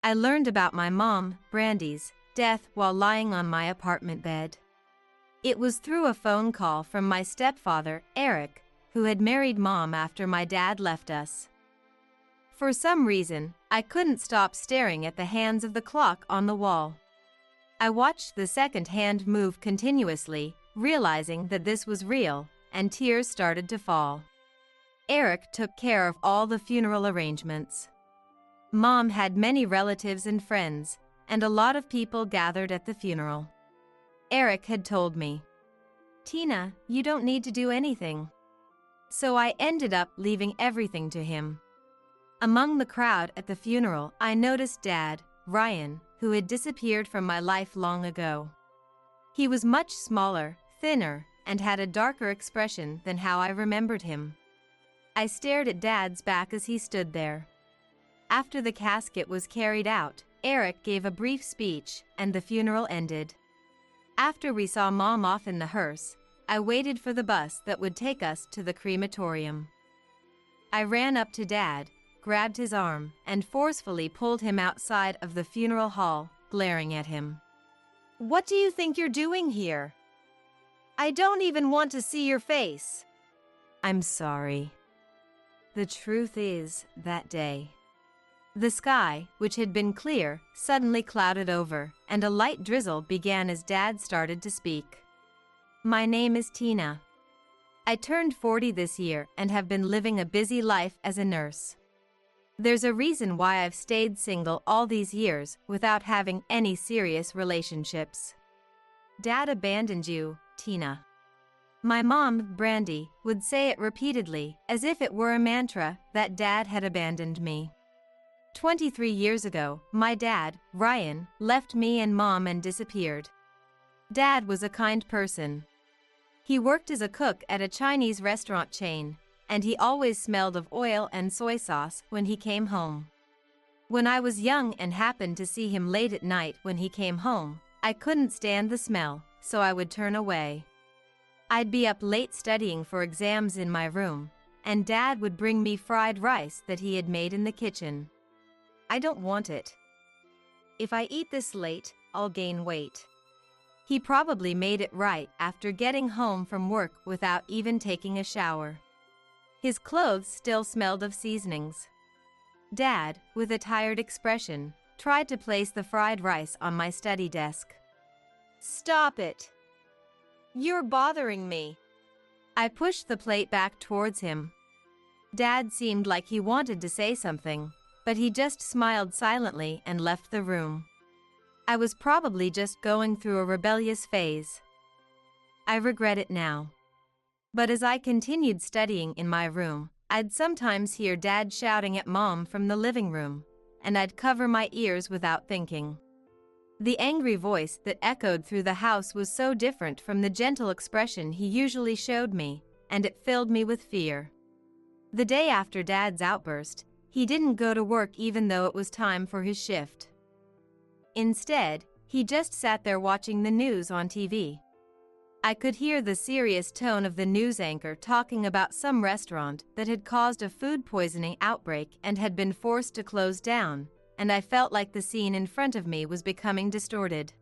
I learned about my mom, Brandy's, death while lying on my apartment bed. It was through a phone call from my stepfather, Eric, who had married Mom after my dad left us. For some reason, I couldn't stop staring at the hands of the clock on the wall. I watched the second hand move continuously, realizing that this was real, and tears started to fall. Eric took care of all the funeral arrangements. Mom had many relatives and friends, and a lot of people gathered at the funeral. Eric had told me, "Tina, you don't need to do anything." So I ended up leaving everything to him. Among the crowd at the funeral, I noticed Dad, Ryan, who had disappeared from my life long ago. He was much smaller, thinner, and had a darker expression than how I remembered him. I stared at Dad's back as he stood there. After the casket was carried out, Eric gave a brief speech, and the funeral ended. After we saw Mom off in the hearse, I waited for the bus that would take us to the crematorium. I ran up to Dad, grabbed his arm, and forcefully pulled him outside of the funeral hall, glaring at him. "What do you think you're doing here? I don't even want to see your face." "I'm sorry." The truth is, that day, the sky, which had been clear, suddenly clouded over, and a light drizzle began as Dad started to speak. "My name is Tina. I turned 40 this year and have been living a busy life as a nurse. There's a reason why I've stayed single all these years without having any serious relationships. Dad abandoned you, Tina." My mom, Brandy, would say it repeatedly, as if it were a mantra, that Dad had abandoned me. 23 years ago, my dad, Ryan, left me and Mom and disappeared. Dad was a kind person. He worked as a cook at a Chinese restaurant chain, and he always smelled of oil and soy sauce when he came home. When I was young and happened to see him late at night when he came home, I couldn't stand the smell, so I would turn away. I'd be up late studying for exams in my room, and Dad would bring me fried rice that he had made in the kitchen. "I don't want it. If I eat this late, I'll gain weight." He probably made it right after getting home from work without even taking a shower. His clothes still smelled of seasonings. Dad, with a tired expression, tried to place the fried rice on my study desk. "Stop it. You're bothering me." I pushed the plate back towards him. Dad seemed like he wanted to say something, but he just smiled silently and left the room. I was probably just going through a rebellious phase. I regret it now. But as I continued studying in my room, I'd sometimes hear Dad shouting at Mom from the living room, and I'd cover my ears without thinking. The angry voice that echoed through the house was so different from the gentle expression he usually showed me, and it filled me with fear. The day after Dad's outburst, he didn't go to work even though it was time for his shift. Instead, he just sat there watching the news on TV. I could hear the serious tone of the news anchor talking about some restaurant that had caused a food poisoning outbreak and had been forced to close down, and I felt like the scene in front of me was becoming distorted.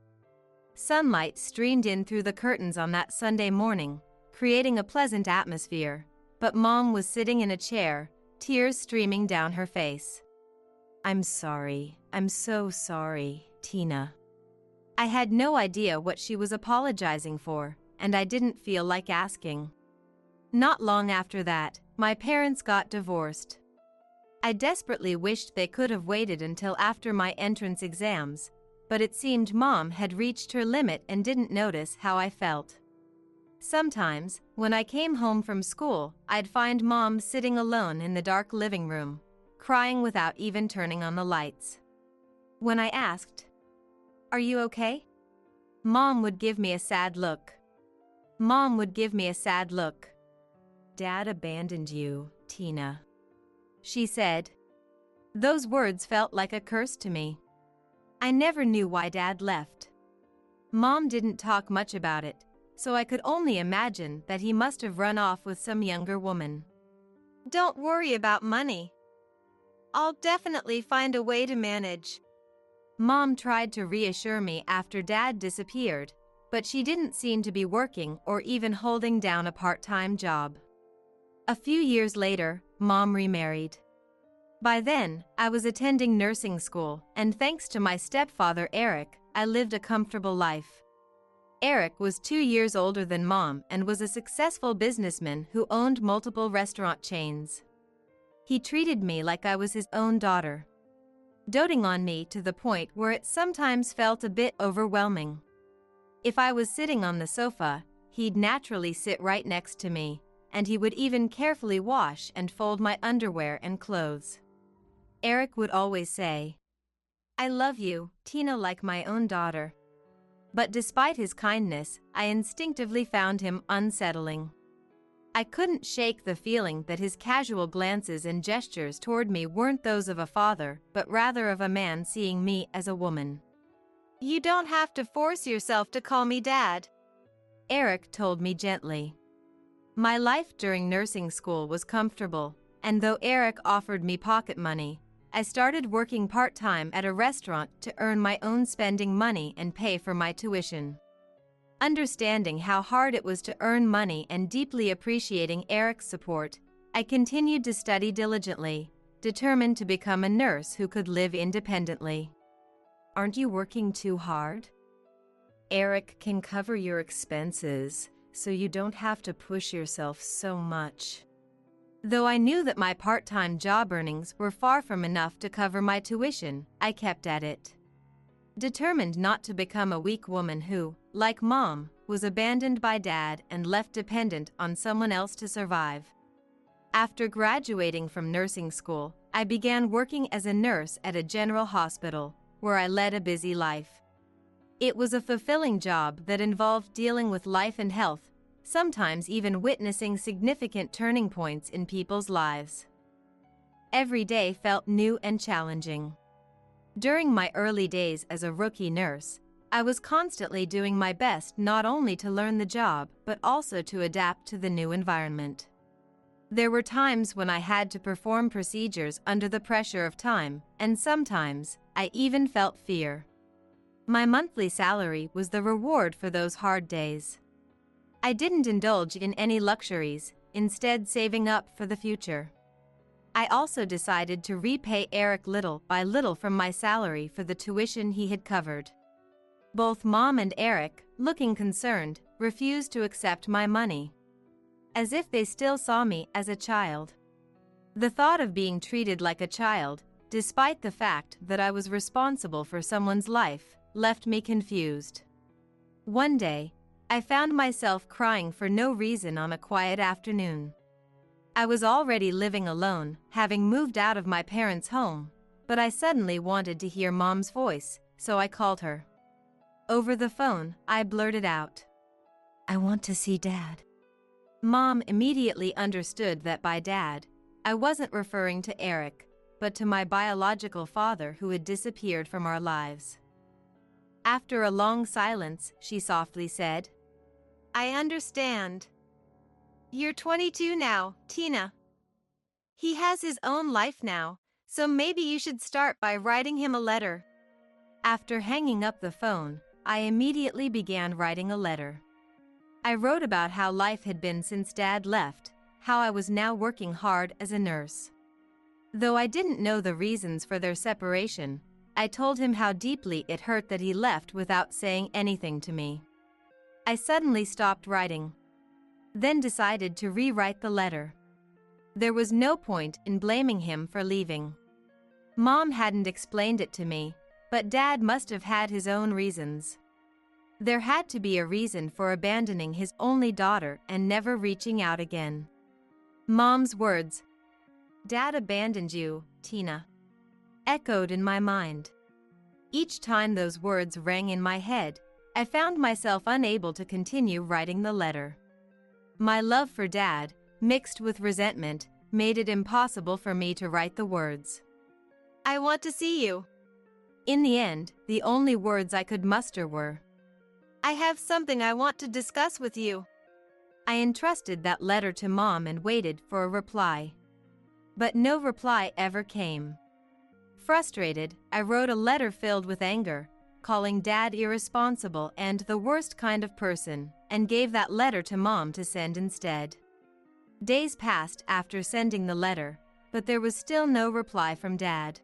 Sunlight streamed in through the curtains on that Sunday morning, creating a pleasant atmosphere, but Mom was sitting in a chair, tears streaming down her face. "I'm sorry. I'm so sorry, Tina." I had no idea what she was apologizing for, and I didn't feel like asking. Not long after that, my parents got divorced. I desperately wished they could have waited until after my entrance exams, but it seemed Mom had reached her limit and didn't notice how I felt. Sometimes, when I came home from school, I'd find Mom sitting alone in the dark living room, crying without even turning on the lights. When I asked, "Are you okay?" Mom would give me a sad look. "Dad abandoned you, Tina," she said. Those words felt like a curse to me. I never knew why Dad left. Mom didn't talk much about it, so I could only imagine that he must have run off with some younger woman. "Don't worry about money. I'll definitely find a way to manage." Mom tried to reassure me after Dad disappeared, but she didn't seem to be working or even holding down a part-time job. A few years later, Mom remarried. By then, I was attending nursing school, and thanks to my stepfather Eric, I lived a comfortable life. Eric was 2 years older than Mom and was a successful businessman who owned multiple restaurant chains. He treated me like I was his own daughter, doting on me to the point where it sometimes felt a bit overwhelming. If I was sitting on the sofa, he'd naturally sit right next to me, and he would even carefully wash and fold my underwear and clothes. Eric would always say, "I love you, Tina, like my own daughter." But despite his kindness, I instinctively found him unsettling. I couldn't shake the feeling that his casual glances and gestures toward me weren't those of a father, but rather of a man seeing me as a woman. "You don't have to force yourself to call me Dad," Eric told me gently. My life during nursing school was comfortable, and though Eric offered me pocket money, I started working part-time at a restaurant to earn my own spending money and pay for my tuition. Understanding how hard it was to earn money and deeply appreciating Eric's support, I continued to study diligently, determined to become a nurse who could live independently. "Aren't you working too hard? Eric can cover your expenses, so you don't have to push yourself so much." Though I knew that my part-time job earnings were far from enough to cover my tuition, I kept at it, determined not to become a weak woman who, like Mom, was abandoned by Dad and left dependent on someone else to survive. After graduating from nursing school, I began working as a nurse at a general hospital, where I led a busy life. It was a fulfilling job that involved dealing with life and health, sometimes even witnessing significant turning points in people's lives. Every day felt new and challenging. During my early days as a rookie nurse, I was constantly doing my best not only to learn the job but also to adapt to the new environment. There were times when I had to perform procedures under the pressure of time, and sometimes I even felt fear. My monthly salary was the reward for those hard days. I didn't indulge in any luxuries, instead saving up for the future. I also decided to repay Eric little by little from my salary for the tuition he had covered. Both Mom and Eric, looking concerned, refused to accept my money, as if they still saw me as a child. The thought of being treated like a child, despite the fact that I was responsible for someone's life, left me confused. One day, I found myself crying for no reason on a quiet afternoon. I was already living alone, having moved out of my parents' home, but I suddenly wanted to hear Mom's voice, so I called her. Over the phone, I blurted out, "I want to see Dad." Mom immediately understood that by Dad, I wasn't referring to Eric, but to my biological father who had disappeared from our lives. After a long silence, she softly said, "I understand. You're 22 now, Tina. He has his own life now, so maybe you should start by writing him a letter." After hanging up the phone, I immediately began writing a letter. I wrote about how life had been since Dad left, how I was now working hard as a nurse. Though I didn't know the reasons for their separation, I told him how deeply it hurt that he left without saying anything to me. I suddenly stopped writing, then decided to rewrite the letter. There was no point in blaming him for leaving. Mom hadn't explained it to me, but Dad must have had his own reasons. There had to be a reason for abandoning his only daughter and never reaching out again. Mom's words, "Dad abandoned you, Tina," echoed in my mind. Each time those words rang in my head, I found myself unable to continue writing the letter. My love for Dad, mixed with resentment, made it impossible for me to write the words, "I want to see you." In the end, the only words I could muster were, "I have something I want to discuss with you." I entrusted that letter to Mom and waited for a reply. But no reply ever came. Frustrated, I wrote a letter filled with anger, calling Dad irresponsible and the worst kind of person, and gave that letter to Mom to send instead. Days passed after sending the letter, but there was still no reply from Dad.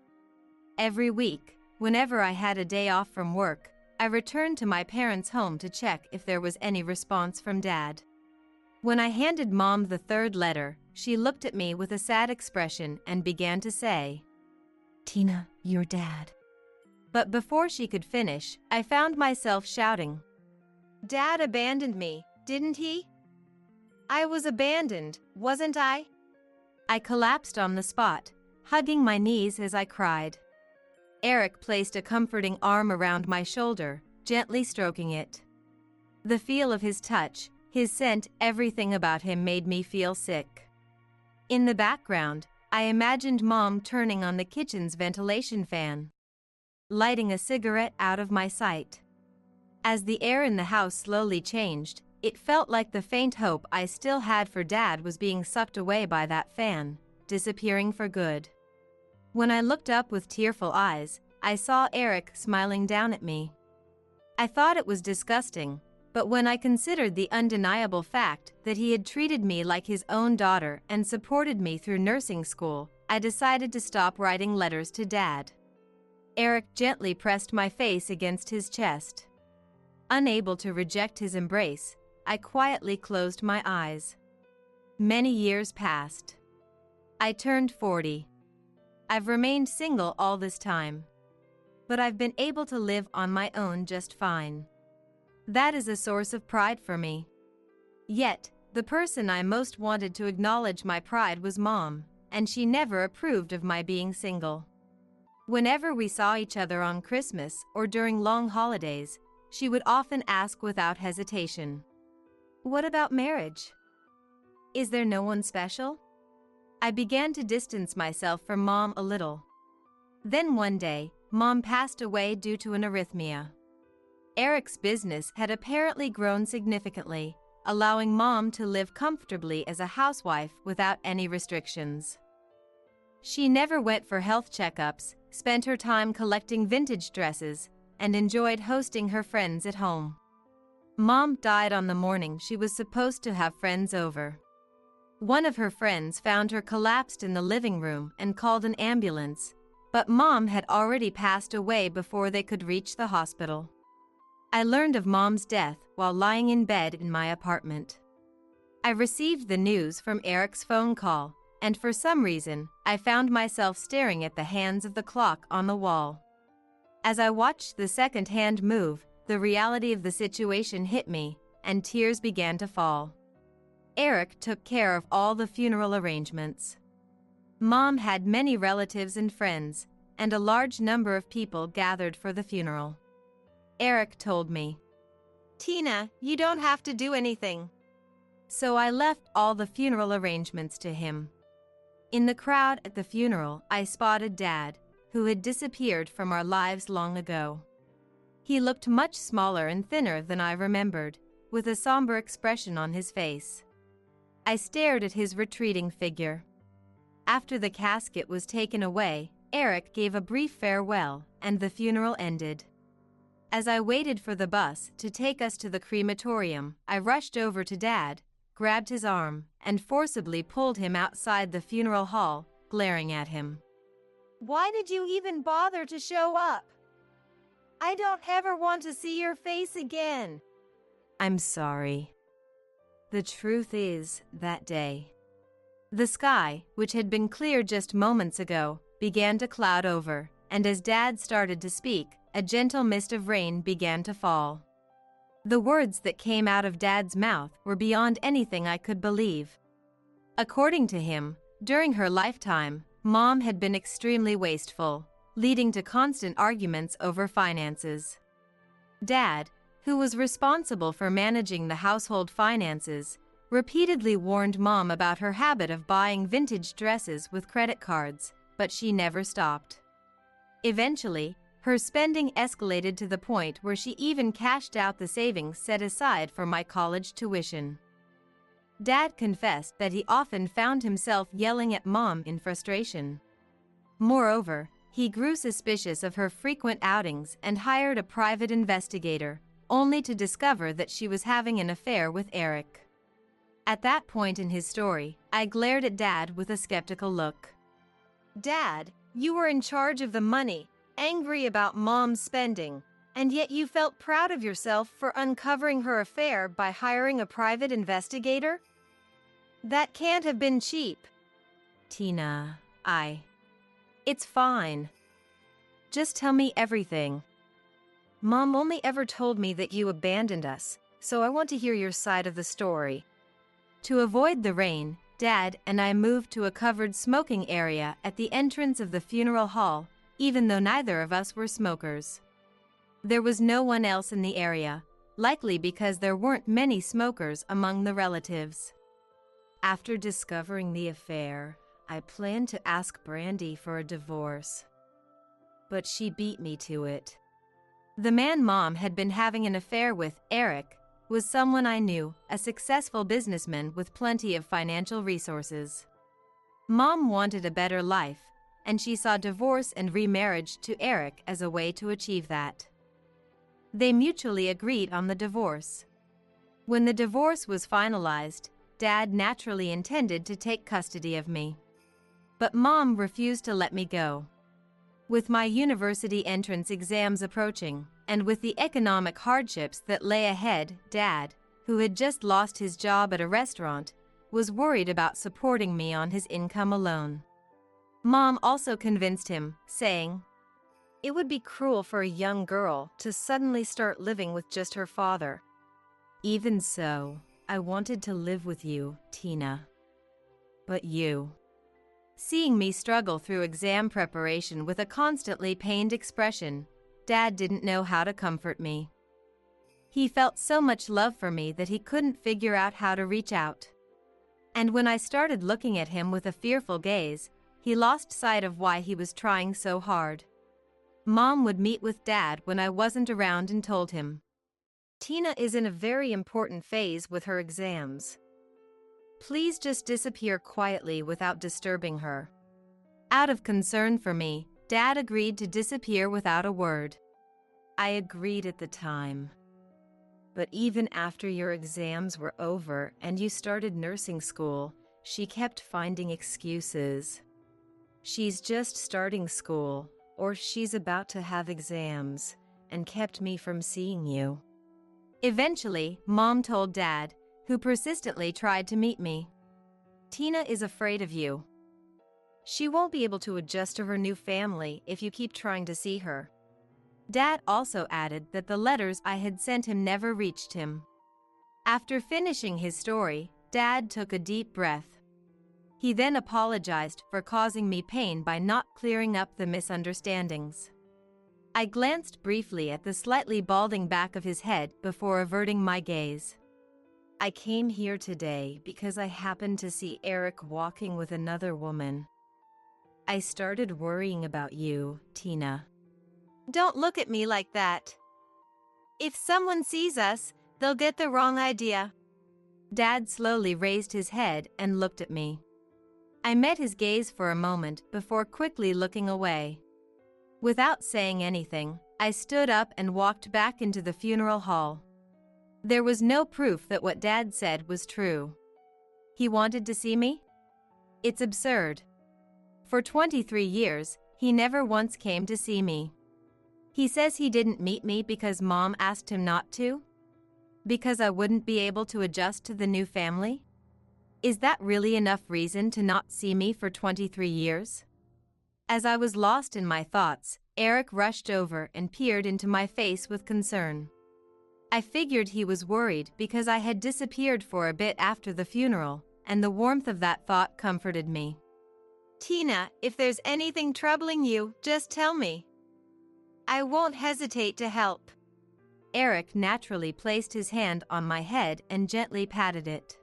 Every week, whenever I had a day off from work, I returned to my parents' home to check if there was any response from Dad. When I handed Mom the third letter, she looked at me with a sad expression and began to say, "Tina, your dad." But before she could finish, I found myself shouting, "Dad abandoned me, didn't he? I was abandoned, wasn't I?" I collapsed on the spot, hugging my knees as I cried. Eric placed a comforting arm around my shoulder, gently stroking it. The feel of his touch, his scent, everything about him made me feel sick. In the background, I imagined Mom turning on the kitchen's ventilation fan, lighting a cigarette out of my sight. As the air in the house slowly changed, it felt like the faint hope I still had for Dad was being sucked away by that fan, disappearing for good. When I looked up with tearful eyes, I saw Eric smiling down at me. I thought it was disgusting, but when I considered the undeniable fact that he had treated me like his own daughter and supported me through nursing school, I decided to stop writing letters to Dad. Eric gently pressed my face against his chest. Unable to reject his embrace, I quietly closed my eyes. Many years passed. I turned 40. I've remained single all this time. But I've been able to live on my own just fine. That is a source of pride for me. Yet, the person I most wanted to acknowledge my pride was Mom, and she never approved of my being single. Whenever we saw each other on Christmas or during long holidays, she would often ask without hesitation, "What about marriage? Is there no one special?" I began to distance myself from Mom a little. Then one day, Mom passed away due to an arrhythmia. Eric's business had apparently grown significantly, allowing Mom to live comfortably as a housewife without any restrictions. She never went for health checkups, spent her time collecting vintage dresses, and enjoyed hosting her friends at home. Mom died on the morning she was supposed to have friends over. One of her friends found her collapsed in the living room and called an ambulance, but Mom had already passed away before they could reach the hospital. I learned of Mom's death while lying in bed in my apartment. I received the news from Eric's phone call, and for some reason, I found myself staring at the hands of the clock on the wall. As I watched the second hand move, the reality of the situation hit me, and tears began to fall. Eric took care of all the funeral arrangements. Mom had many relatives and friends, and a large number of people gathered for the funeral. Eric told me, "Tina, you don't have to do anything." So I left all the funeral arrangements to him. In the crowd at the funeral, I spotted Dad, who had disappeared from our lives long ago. He looked much smaller and thinner than I remembered, with a somber expression on his face. I stared at his retreating figure. After the casket was taken away, Eric gave a brief farewell, and the funeral ended. As I waited for the bus to take us to the crematorium, I rushed over to Dad, grabbed his arm, and forcibly pulled him outside the funeral hall, glaring at him. "Why did you even bother to show up? I don't ever want to see your face again." "I'm sorry." The truth is, that day, the sky, which had been clear just moments ago, began to cloud over, and as Dad started to speak, a gentle mist of rain began to fall. The words that came out of Dad's mouth were beyond anything I could believe. According to him, during her lifetime, Mom had been extremely wasteful, leading to constant arguments over finances. Dad, who was responsible for managing the household finances, repeatedly warned Mom about her habit of buying vintage dresses with credit cards, but she never stopped. Eventually, her spending escalated to the point where she even cashed out the savings set aside for my college tuition. Dad confessed that he often found himself yelling at Mom in frustration. Moreover, He grew suspicious of her frequent outings and hired a private investigator, only to discover that she was having an affair with Eric. At that point in his story, I glared at Dad with a skeptical look. "Dad, you were in charge of the money, angry about Mom's spending, and yet you felt proud of yourself for uncovering her affair by hiring a private investigator? That can't have been cheap." "Tina, It's fine. Just tell me everything. Mom only ever told me that you abandoned us, so I want to hear your side of the story." To avoid the rain, Dad and I moved to a covered smoking area at the entrance of the funeral hall, even though neither of us were smokers. There was no one else in the area, likely because there weren't many smokers among the relatives. After discovering the affair, I planned to ask Brandy for a divorce. But she beat me to it. The man Mom had been having an affair with, Eric, was someone I knew, a successful businessman with plenty of financial resources. Mom wanted a better life, and she saw divorce and remarriage to Eric as a way to achieve that. They mutually agreed on the divorce. When the divorce was finalized, Dad naturally intended to take custody of me. But Mom refused to let me go. With my university entrance exams approaching, and with the economic hardships that lay ahead, Dad, who had just lost his job at a restaurant, was worried about supporting me on his income alone. Mom also convinced him, saying, "It would be cruel for a young girl to suddenly start living with just her father." Even so, I wanted to live with you, Tina. But you. Seeing me struggle through exam preparation with a constantly pained expression, Dad didn't know how to comfort me. He felt so much love for me that he couldn't figure out how to reach out. And when I started looking at him with a fearful gaze, he lost sight of why he was trying so hard. Mom would meet with Dad when I wasn't around and told him, "Tina is in a very important phase with her exams. Please just disappear quietly without disturbing her." Out of concern for me, Dad agreed to disappear without a word. I agreed at the time. But even after your exams were over and you started nursing school, she kept finding excuses. She's just starting school, or she's about to have exams, and kept me from seeing you. Eventually, Mom told Dad, who persistently tried to meet me, "Tina is afraid of you. She won't be able to adjust to her new family if you keep trying to see her." Dad also added that the letters I had sent him never reached him. After finishing his story, Dad took a deep breath. He then apologized for causing me pain by not clearing up the misunderstandings. I glanced briefly at the slightly balding back of his head before averting my gaze. "I came here today because I happened to see Eric walking with another woman. I started worrying about you, Tina." "Don't look at me like that. If someone sees us, they'll get the wrong idea." Dad slowly raised his head and looked at me. I met his gaze for a moment before quickly looking away. Without saying anything, I stood up and walked back into the funeral hall. There was no proof that what Dad said was true. He wanted to see me? It's absurd. For 23 years, he never once came to see me. He says he didn't meet me because Mom asked him not to? Because I wouldn't be able to adjust to the new family? Is that really enough reason to not see me for 23 years? As I was lost in my thoughts, Eric rushed over and peered into my face with concern. I figured he was worried because I had disappeared for a bit after the funeral, and the warmth of that thought comforted me. "Tina, if there's anything troubling you, just tell me. I won't hesitate to help." Eric naturally placed his hand on my head and gently patted it.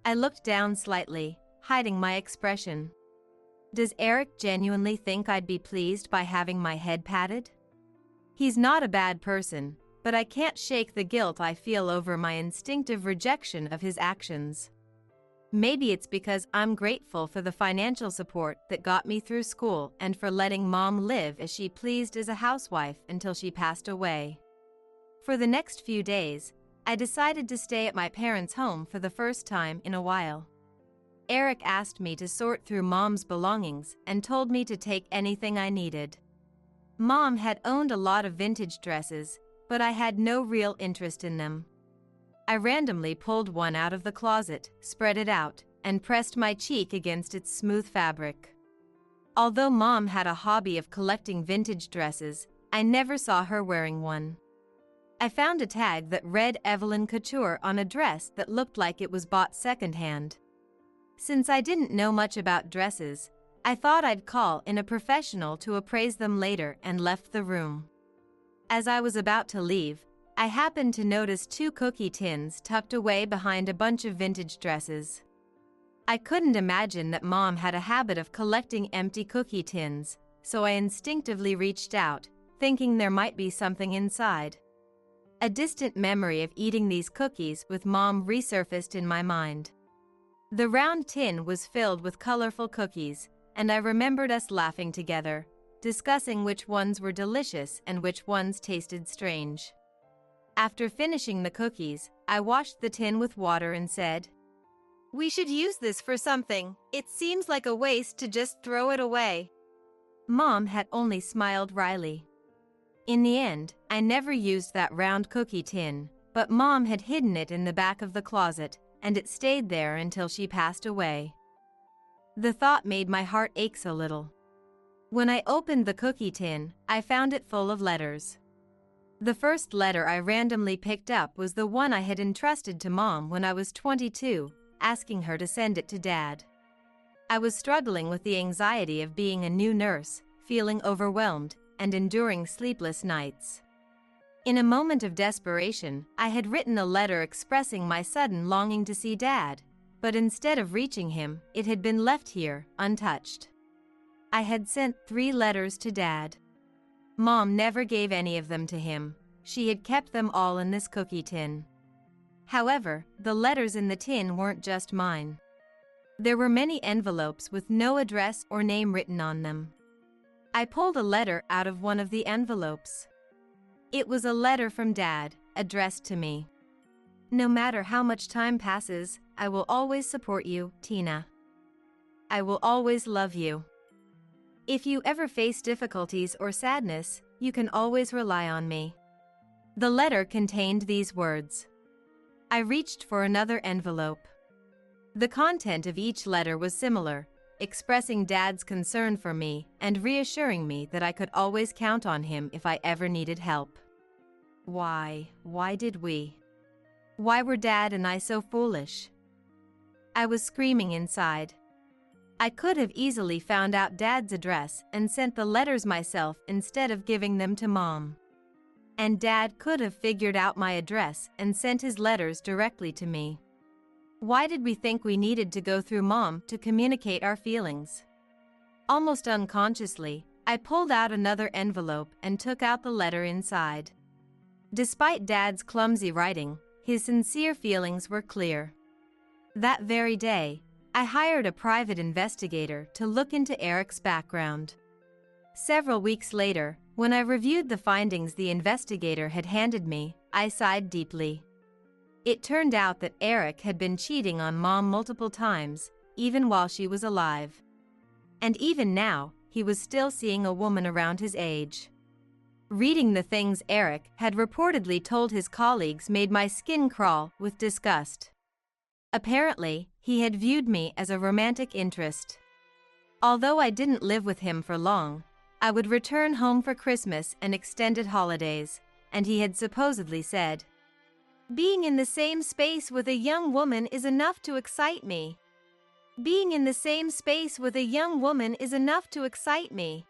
I looked down slightly, hiding my expression. Does Eric genuinely think I'd be pleased by having my head patted? He's not a bad person, but I can't shake the guilt I feel over my instinctive rejection of his actions. Maybe it's because I'm grateful for the financial support that got me through school and for letting Mom live as she pleased as a housewife until she passed away. For the next few days, I decided to stay at my parents' home for the first time in a while. Eric asked me to sort through Mom's belongings and told me to take anything I needed. Mom had owned a lot of vintage dresses, but I had no real interest in them. I randomly pulled one out of the closet, spread it out, and pressed my cheek against its smooth fabric. Although Mom had a hobby of collecting vintage dresses, I never saw her wearing one. I found a tag that read Evelyn Couture on a dress that looked like it was bought secondhand. Since I didn't know much about dresses, I thought I'd call in a professional to appraise them later and left the room. As I was about to leave, I happened to notice 2 cookie tins tucked away behind a bunch of vintage dresses. I couldn't imagine that Mom had a habit of collecting empty cookie tins, so I instinctively reached out, thinking there might be something inside. A distant memory of eating these cookies with Mom resurfaced in my mind. The round tin was filled with colorful cookies, and I remembered us laughing together, discussing which ones were delicious and which ones tasted strange. After finishing the cookies, I washed the tin with water and said, "We should use this for something. It seems like a waste to just throw it away." Mom had only smiled wryly. In the end, I never used that round cookie tin, but Mom had hidden it in the back of the closet, and it stayed there until she passed away. The thought made my heart ache a little. When I opened the cookie tin, I found it full of letters. The first letter I randomly picked up was the one I had entrusted to Mom when I was 22, asking her to send it to Dad. I was struggling with the anxiety of being a new nurse, feeling overwhelmed, and enduring sleepless nights. In a moment of desperation, I had written a letter expressing my sudden longing to see Dad, but instead of reaching him, it had been left here, untouched. I had sent 3 letters to Dad. Mom never gave any of them to him. She had kept them all in this cookie tin. However, the letters in the tin weren't just mine. There were many envelopes with no address or name written on them. I pulled a letter out of one of the envelopes. It was a letter from Dad, addressed to me. "No matter how much time passes, I will always support you, Tina. I will always love you. If you ever face difficulties or sadness, you can always rely on me." The letter contained these words. I reached for another envelope. The content of each letter was similar, expressing Dad's concern for me and reassuring me that I could always count on him if I ever needed help. Why did we? Why were Dad and I so foolish? I was screaming inside. I could have easily found out Dad's address and sent the letters myself instead of giving them to Mom. And Dad could have figured out my address and sent his letters directly to me. Why did we think we needed to go through Mom to communicate our feelings? Almost unconsciously, I pulled out another envelope and took out the letter inside. Despite Dad's clumsy writing, his sincere feelings were clear. That very day, I hired a private investigator to look into Eric's background. Several weeks later, when I reviewed the findings the investigator had handed me, I sighed deeply. It turned out that Eric had been cheating on Mom multiple times, even while she was alive. And even now, he was still seeing a woman around his age. Reading the things Eric had reportedly told his colleagues made my skin crawl with disgust. Apparently, he had viewed me as a romantic interest. Although I didn't live with him for long, I would return home for Christmas and extended holidays, and he had supposedly said, "Being in the same space with a young woman is enough to excite me. Being in the same space with a young woman is enough to excite me."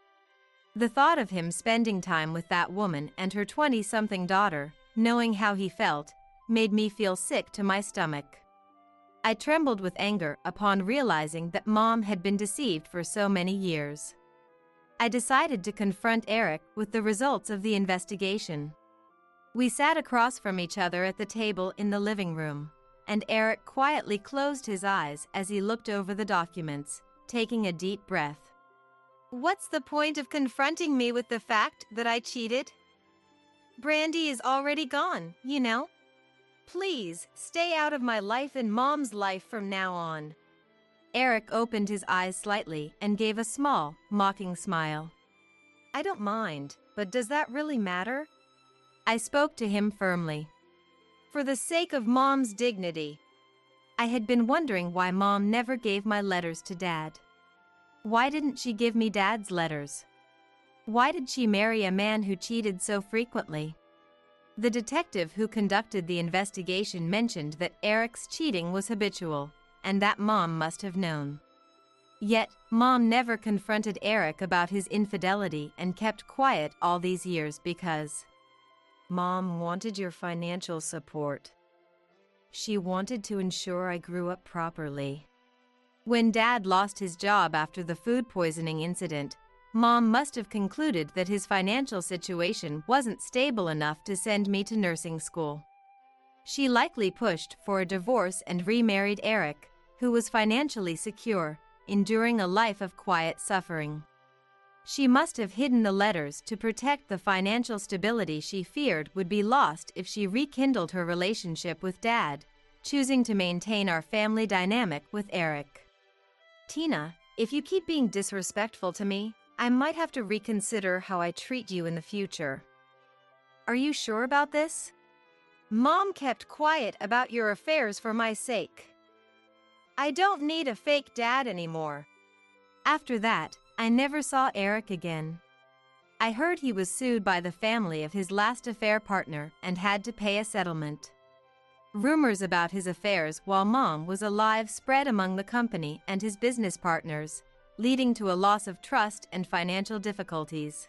The thought of him spending time with that woman and her 20-something daughter, knowing how he felt, made me feel sick to my stomach. I trembled with anger upon realizing that Mom had been deceived for so many years. I decided to confront Eric with the results of the investigation. We sat across from each other at the table in the living room. and Eric quietly closed his eyes as he looked over the documents, taking a deep breath. What's the point of confronting me with the fact that I cheated? Brandy is already gone, you know? Please, stay out of my life and Mom's life from now on. Eric opened his eyes slightly and gave a small, mocking smile. I don't mind, but does that really matter? I spoke to him firmly. For the sake of Mom's dignity. I had been wondering why Mom never gave my letters to Dad. Why didn't she give me Dad's letters? Why did she marry a man who cheated so frequently? The detective who conducted the investigation mentioned that Eric's cheating was habitual, and that Mom must have known. Yet, Mom never confronted Eric about his infidelity and kept quiet all these years because Mom wanted your financial support. She wanted to ensure I grew up properly. When Dad lost his job after the food poisoning incident, Mom must have concluded that his financial situation wasn't stable enough to send me to nursing school. She likely pushed for a divorce and remarried Eric, who was financially secure, enduring a life of quiet suffering. She must have hidden the letters to protect the financial stability she feared would be lost if she rekindled her relationship with Dad, choosing to maintain our family dynamic with Eric. Tina, if you keep being disrespectful to me, I might have to reconsider how I treat you in the future. Are you sure about this? Mom kept quiet about your affairs for my sake. I don't need a fake dad anymore. After that, I never saw Eric again. I heard he was sued by the family of his last affair partner and had to pay a settlement. Rumors about his affairs while Mom was alive spread among the company and his business partners, leading to a loss of trust and financial difficulties.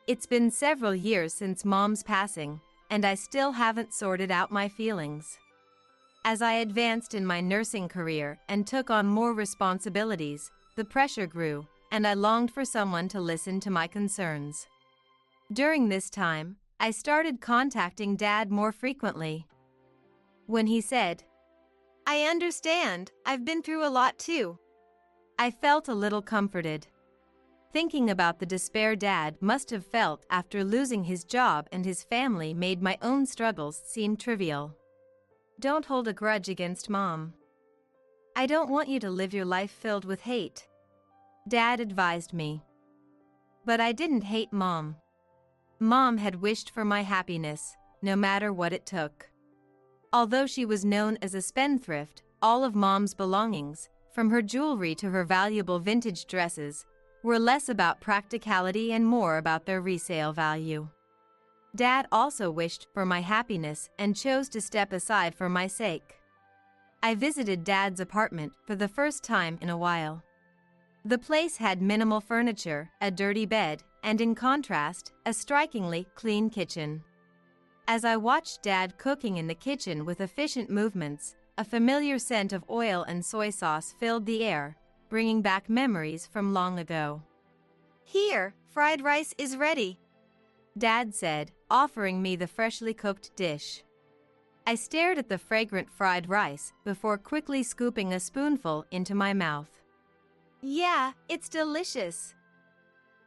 It's been several years since Mom's passing, and I still haven't sorted out my feelings. As I advanced in my nursing career and took on more responsibilities, the pressure grew, and I longed for someone to listen to my concerns. During this time, I started contacting Dad more frequently. When he said, "I understand, I've been through a lot too," I felt a little comforted. Thinking about the despair Dad must have felt after losing his job and his family made my own struggles seem trivial. Don't hold a grudge against Mom. I don't want you to live your life filled with hate, Dad advised me. But I didn't hate Mom. Mom had wished for my happiness, no matter what it took. Although she was known as a spendthrift, all of Mom's belongings, from her jewelry to her valuable vintage dresses, were less about practicality and more about their resale value. Dad also wished for my happiness and chose to step aside for my sake. I visited Dad's apartment for the first time in a while. The place had minimal furniture, a dirty bed, and in contrast, a strikingly clean kitchen. As I watched Dad cooking in the kitchen with efficient movements, a familiar scent of oil and soy sauce filled the air, bringing back memories from long ago. "Here, fried rice is ready," Dad said, offering me the freshly cooked dish. I stared at the fragrant fried rice before quickly scooping a spoonful into my mouth. "Yeah, it's delicious.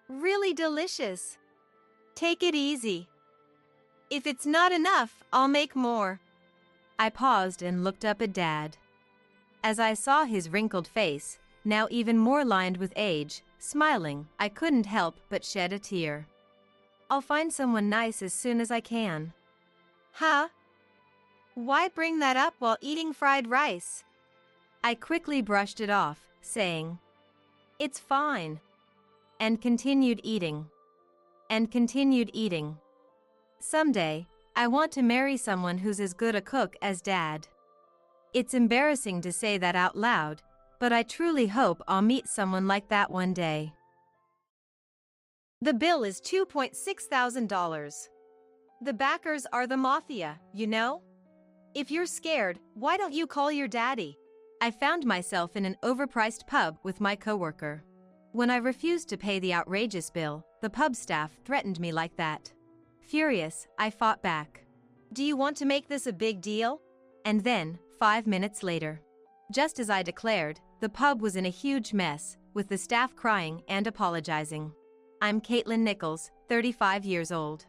Really delicious. Take it easy. If it's not enough, I'll make more." I paused and looked up at Dad. As I saw his wrinkled face, now even more lined with age, smiling, I couldn't help but shed a tear. "I'll find someone nice as soon as I can." "Huh? Why bring that up while eating fried rice?" I quickly brushed it off, saying, "It's fine," and continued eating. Someday, I want to marry someone who's as good a cook as Dad. It's embarrassing to say that out loud, but I truly hope I'll meet someone like that one day. The bill is $2.6 thousand. The backers are the mafia, you know? If you're scared, why don't you call your daddy? I found myself in an overpriced pub with my coworker. When I refused to pay the outrageous bill, the pub staff threatened me like that. Furious, I fought back. "Do you want to make this a big deal?" And then, 5 minutes later. Just as I declared, the pub was in a huge mess, with the staff crying and apologizing. I'm Caitlin Nichols, 35 years old.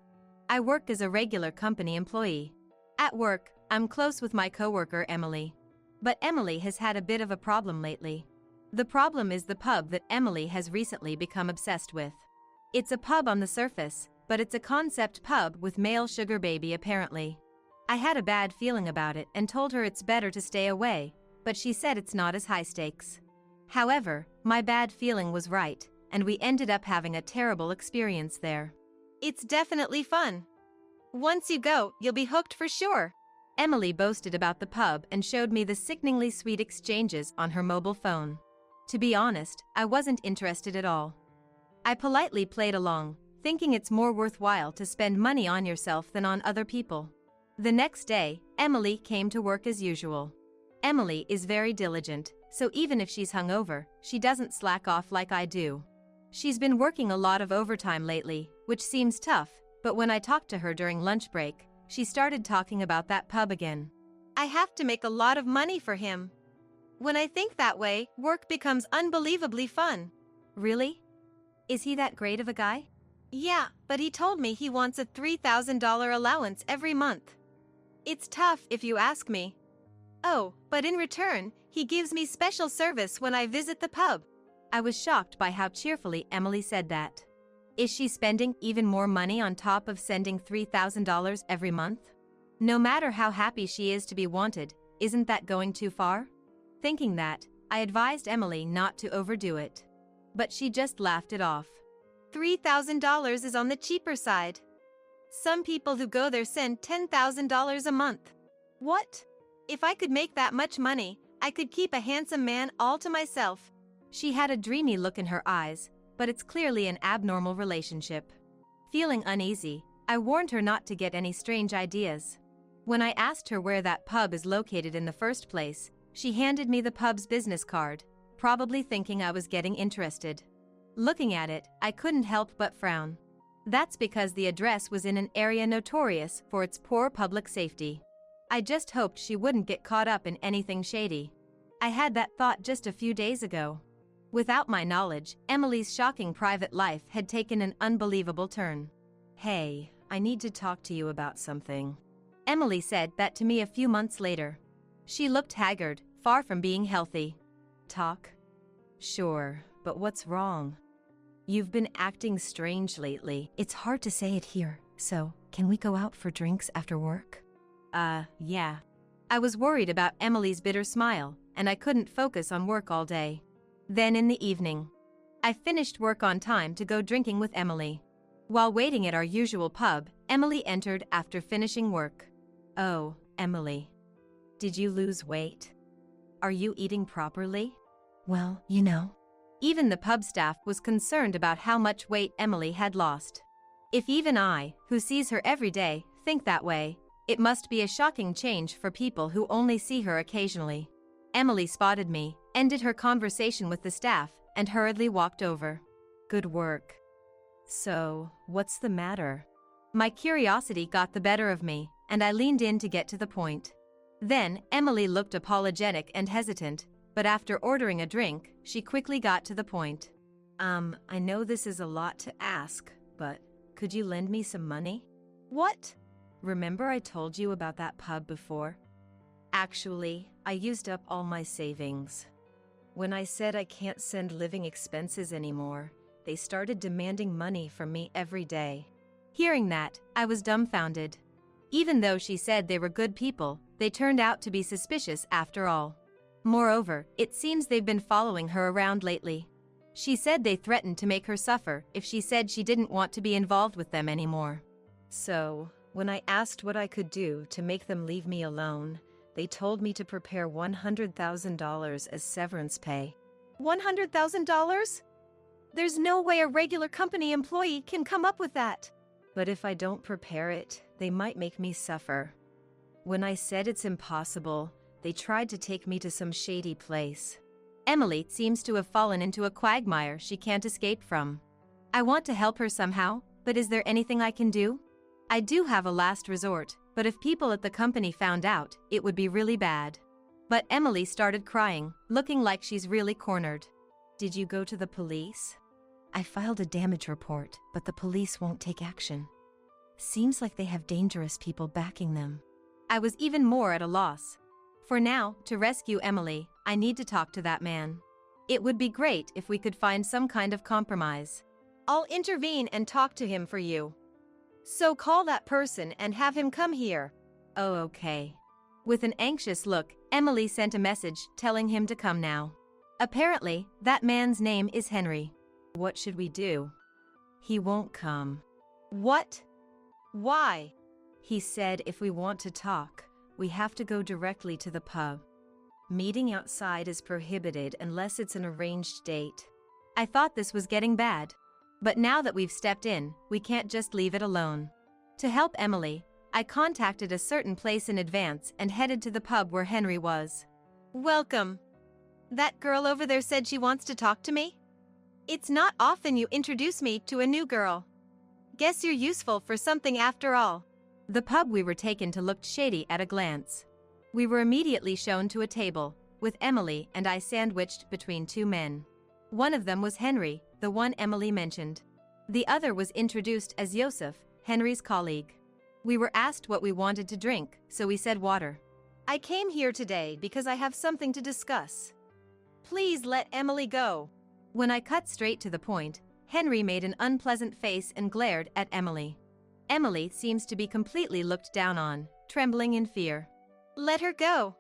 I work as a regular company employee. At work, I'm close with my coworker Emily. But Emily has had a bit of a problem lately. The problem is the pub that Emily has recently become obsessed with. It's a pub on the surface, but it's a concept pub with male sugar baby apparently. I had a bad feeling about it and told her it's better to stay away, but she said it's not as high stakes. However, my bad feeling was right, and we ended up having a terrible experience there. It's definitely fun. Once you go, you'll be hooked for sure. Emily boasted about the pub and showed me the sickeningly sweet exchanges on her mobile phone. To be honest, I wasn't interested at all. I politely played along, thinking it's more worthwhile to spend money on yourself than on other people. The next day, Emily came to work as usual. Emily is very diligent, so even if she's hungover, she doesn't slack off like I do. She's been working a lot of overtime lately, which seems tough, but when I talked to her during lunch break, she started talking about that pub again. I have to make a lot of money for him. When I think that way, work becomes unbelievably fun. Really? Is he that great of a guy? Yeah, but he told me he wants a $3,000 allowance every month. It's tough if you ask me. Oh, but in return, he gives me special service when I visit the pub. I was shocked by how cheerfully Emily said that. Is she spending even more money on top of sending $3,000 every month? No matter how happy she is to be wanted, isn't that going too far? Thinking that, I advised Emily not to overdo it. But she just laughed it off. $3,000 is on the cheaper side. Some people who go there send $10,000 a month. What? If I could make that much money, I could keep a handsome man all to myself. She had a dreamy look in her eyes, but it's clearly an abnormal relationship. Feeling uneasy, I warned her not to get any strange ideas. When I asked her where that pub is located in the first place, she handed me the pub's business card, probably thinking I was getting interested. Looking at it, I couldn't help but frown. That's because the address was in an area notorious for its poor public safety. I just hoped she wouldn't get caught up in anything shady. I had that thought just a few days ago. Without my knowledge, Emily's shocking private life had taken an unbelievable turn. Hey, I need to talk to you about something. Emily said that to me a few months later. She looked haggard, far from being healthy. Talk? Sure, but what's wrong? You've been acting strange lately. It's hard to say it here, so can we go out for drinks after work? Yeah. I was worried about Emily's bitter smile, and I couldn't focus on work all day. Then in the evening, I finished work on time to go drinking with Emily. While waiting at our usual pub, Emily entered after finishing work. Oh, Emily. Did you lose weight? Are you eating properly? Well, you know. Even the pub staff was concerned about how much weight Emily had lost. If even I, who sees her every day, think that way, it must be a shocking change for people who only see her occasionally. Emily spotted me, ended her conversation with the staff, and hurriedly walked over. Good work. So, what's the matter? My curiosity got the better of me, and I leaned in to get to the point. Then, Emily looked apologetic and hesitant, but after ordering a drink, she quickly got to the point. I know this is a lot to ask, but could you lend me some money? What? Remember I told you about that pub before? Actually, I used up all my savings. When I said I can't send living expenses anymore, they started demanding money from me every day. Hearing that, I was dumbfounded. Even though she said they were good people, they turned out to be suspicious after all. Moreover, it seems they've been following her around lately. She said they threatened to make her suffer if she said she didn't want to be involved with them anymore. So, when I asked what I could do to make them leave me alone, they told me to prepare $100,000 as severance pay. $100,000? There's no way a regular company employee can come up with that. But if I don't prepare it, they might make me suffer. When I said it's impossible, they tried to take me to some shady place. Emily seems to have fallen into a quagmire she can't escape from. I want to help her somehow, but is there anything I can do? I do have a last resort, but if people at the company found out, it would be really bad. But Emily started crying, looking like she's really cornered. Did you go to the police? I filed a damage report, but the police won't take action. Seems like they have dangerous people backing them. I was even more at a loss. For now, to rescue Emily, I need to talk to that man. It would be great if we could find some kind of compromise. I'll intervene and talk to him for you. So call that person and have him come here. Oh, okay. With an anxious look, Emily sent a message telling him to come now. Apparently, that man's name is Henry. What should we do? He won't come. What? Why? He said if we want to talk, we have to go directly to the pub. Meeting outside is prohibited unless it's an arranged date. I thought this was getting bad. But now that we've stepped in, we can't just leave it alone. To help Emily, I contacted a certain place in advance and headed to the pub where Henry was. Welcome. That girl over there said she wants to talk to me? It's not often you introduce me to a new girl. Guess you're useful for something after all. The pub we were taken to looked shady at a glance. We were immediately shown to a table, with Emily and I sandwiched between two men. One of them was Henry, the one Emily mentioned. The other was introduced as Yosef, Henry's colleague. We were asked what we wanted to drink, so we said water. I came here today because I have something to discuss. Please let Emily go. When I cut straight to the point, Henry made an unpleasant face and glared at Emily. Emily seems to be completely looked down on, trembling in fear. Let her go.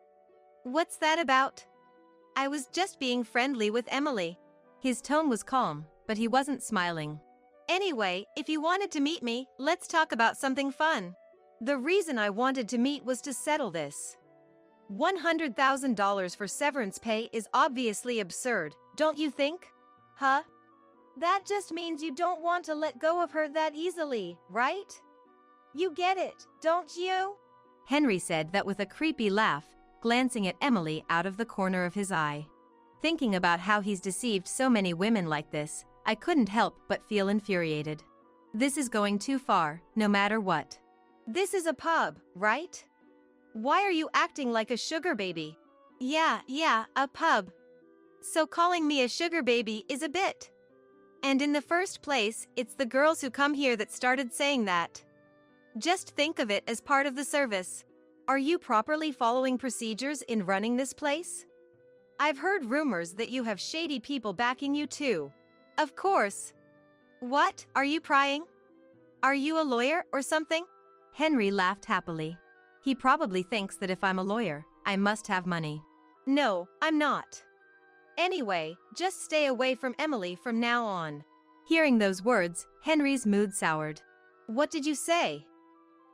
What's that about? I was just being friendly with Emily. His tone was calm, but he wasn't smiling. Anyway, if you wanted to meet me, let's talk about something fun. The reason I wanted to meet was to settle this. $100,000 for severance pay is obviously absurd, don't you think? Huh? That just means you don't want to let go of her that easily, right? You get it, don't you? Henry said that with a creepy laugh, glancing at Emily out of the corner of his eye. Thinking about how he's deceived so many women like this, I couldn't help but feel infuriated. This is going too far, no matter what. This is a pub, right? Why are you acting like a sugar baby? Yeah, a pub. So calling me a sugar baby is a bit. And in the first place, it's the girls who come here that started saying that. Just think of it as part of the service. Are you properly following procedures in running this place? I've heard rumors that you have shady people backing you too. Of course. What? Are you prying? Are you a lawyer or something? Henry laughed happily. He probably thinks that if I'm a lawyer, I must have money. No, I'm not. Anyway, just stay away from Emily from now on. Hearing those words, Henry's mood soured. What did you say?